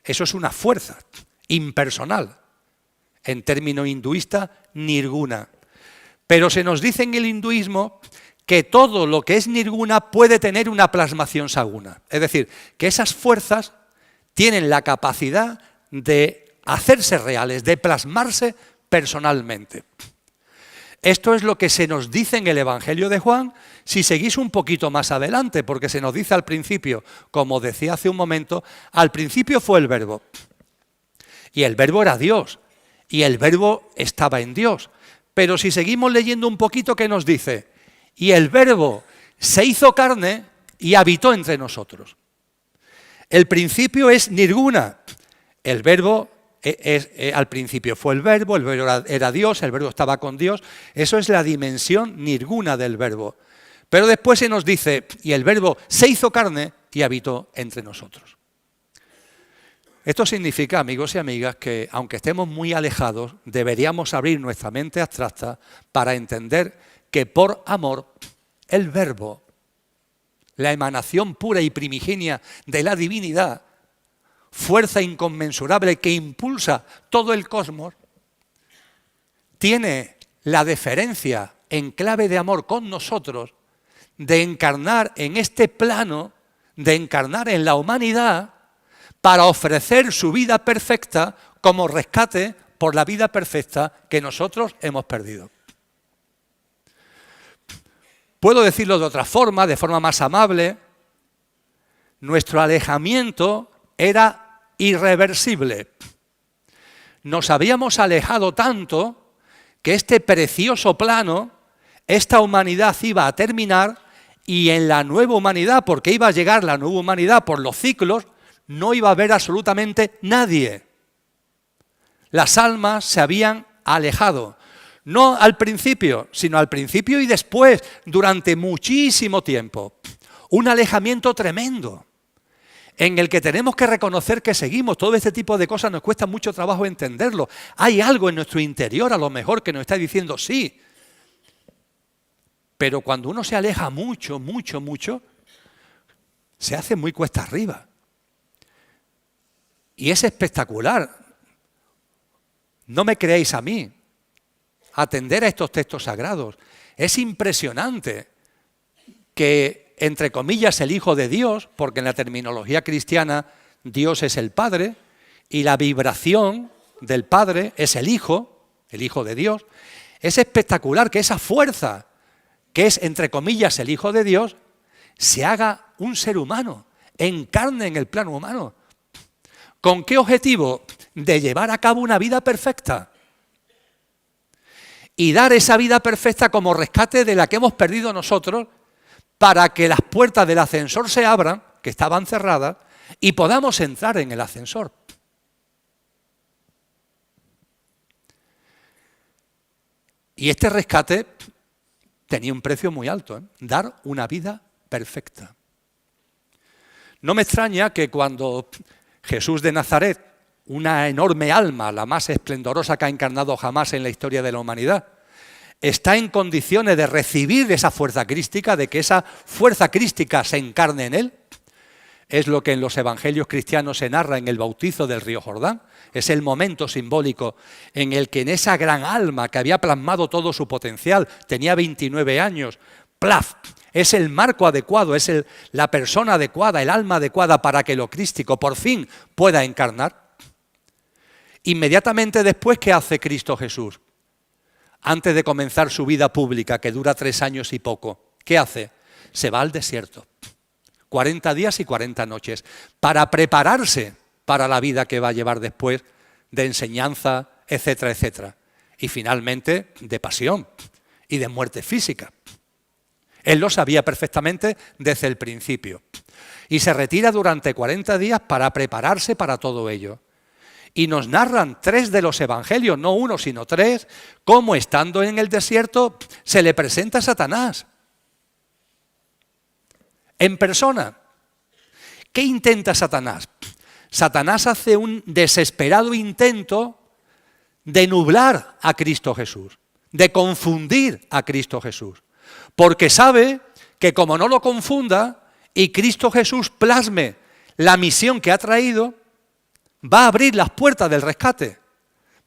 Eso es una fuerza impersonal. En término hinduista, nirguna. Pero se nos dice en el hinduismo que todo lo que es nirguna puede tener una plasmación saguna. Es decir, que esas fuerzas tienen la capacidad de hacerse reales, de plasmarse personalmente. Esto es lo que se nos dice en el Evangelio de Juan, si seguís un poquito más adelante, porque se nos dice al principio, como decía hace un momento, al principio fue el Verbo, y el Verbo era Dios, y el Verbo estaba en Dios. Pero si seguimos leyendo un poquito, ¿qué nos dice? Y el Verbo se hizo carne y habitó entre nosotros. El principio es nirguna. El Verbo al principio fue el Verbo era Dios, el Verbo estaba con Dios. Eso es la dimensión nirguna del Verbo. Pero después se nos dice, y el Verbo se hizo carne y habitó entre nosotros. Esto significa, amigos y amigas, que aunque estemos muy alejados, deberíamos abrir nuestra mente abstracta para entender que por amor, el Verbo, la emanación pura y primigenia de la divinidad, fuerza inconmensurable que impulsa todo el cosmos, tiene la deferencia en clave de amor con nosotros de encarnar en este plano, de encarnar en la humanidad, para ofrecer su vida perfecta como rescate por la vida perfecta que nosotros hemos perdido. Puedo decirlo de otra forma, de forma más amable. Nuestro alejamiento era irreversible. Nos habíamos alejado tanto que este precioso plano, esta humanidad iba a terminar y en la nueva humanidad, porque iba a llegar la nueva humanidad por los ciclos, no iba a haber absolutamente nadie. Las almas se habían alejado. No al principio, sino al principio y después, durante muchísimo tiempo. Un alejamiento tremendo, en el que tenemos que reconocer que seguimos. Todo este tipo de cosas nos cuesta mucho trabajo entenderlo. Hay algo en nuestro interior, a lo mejor, que nos está diciendo sí. Pero cuando uno se aleja mucho, mucho, mucho, se hace muy cuesta arriba. Y es espectacular. No me creéis a mí. Atender a estos textos sagrados. Es impresionante que, entre comillas, el Hijo de Dios, porque en la terminología cristiana Dios es el Padre, y la vibración del Padre es el Hijo de Dios. Es espectacular que esa fuerza, que es, entre comillas, el Hijo de Dios, se haga un ser humano, encarne en el plano humano. ¿Con qué objetivo? De llevar a cabo una vida perfecta. Y dar esa vida perfecta como rescate de la que hemos perdido nosotros, para que las puertas del ascensor se abran, que estaban cerradas, y podamos entrar en el ascensor. Y este rescate tenía un precio muy alto, dar una vida perfecta. No me extraña que cuando Jesús de Nazaret, una enorme alma, la más esplendorosa que ha encarnado jamás en la historia de la humanidad, está en condiciones de recibir esa fuerza crística, de que esa fuerza crística se encarne en él. Es lo que en los evangelios cristianos se narra en el bautizo del río Jordán. Es el momento simbólico en el que en esa gran alma que había plasmado todo su potencial, tenía 29 años, ¡plaf! Es el marco adecuado, es la persona adecuada, el alma adecuada para que lo crístico por fin pueda encarnar. Inmediatamente después, ¿qué hace Cristo Jesús? Antes de comenzar su vida pública, que dura 3 años y poco, ¿qué hace? Se va al desierto, 40 días y 40 noches, para prepararse para la vida que va a llevar después, de enseñanza, etcétera, etcétera. Y finalmente, de pasión y de muerte física. Él lo sabía perfectamente desde el principio. Y se retira durante 40 días para prepararse para todo ello. Y nos narran 3 de los evangelios, no 1, sino 3, cómo estando en el desierto se le presenta a Satanás. En persona. ¿Qué intenta Satanás? Satanás hace un desesperado intento de nublar a Cristo Jesús, de confundir a Cristo Jesús. Porque sabe que como no lo confunda y Cristo Jesús plasme la misión que ha traído, va a abrir las puertas del rescate,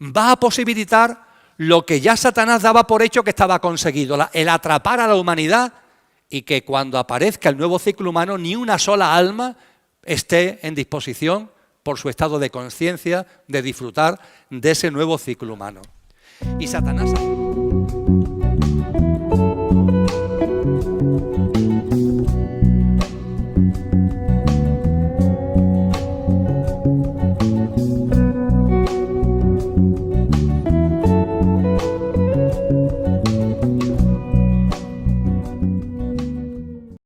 va a posibilitar lo que ya Satanás daba por hecho que estaba conseguido, el atrapar a la humanidad y que cuando aparezca el nuevo ciclo humano ni una sola alma esté en disposición por su estado de conciencia de disfrutar de ese nuevo ciclo humano. Y Satanás...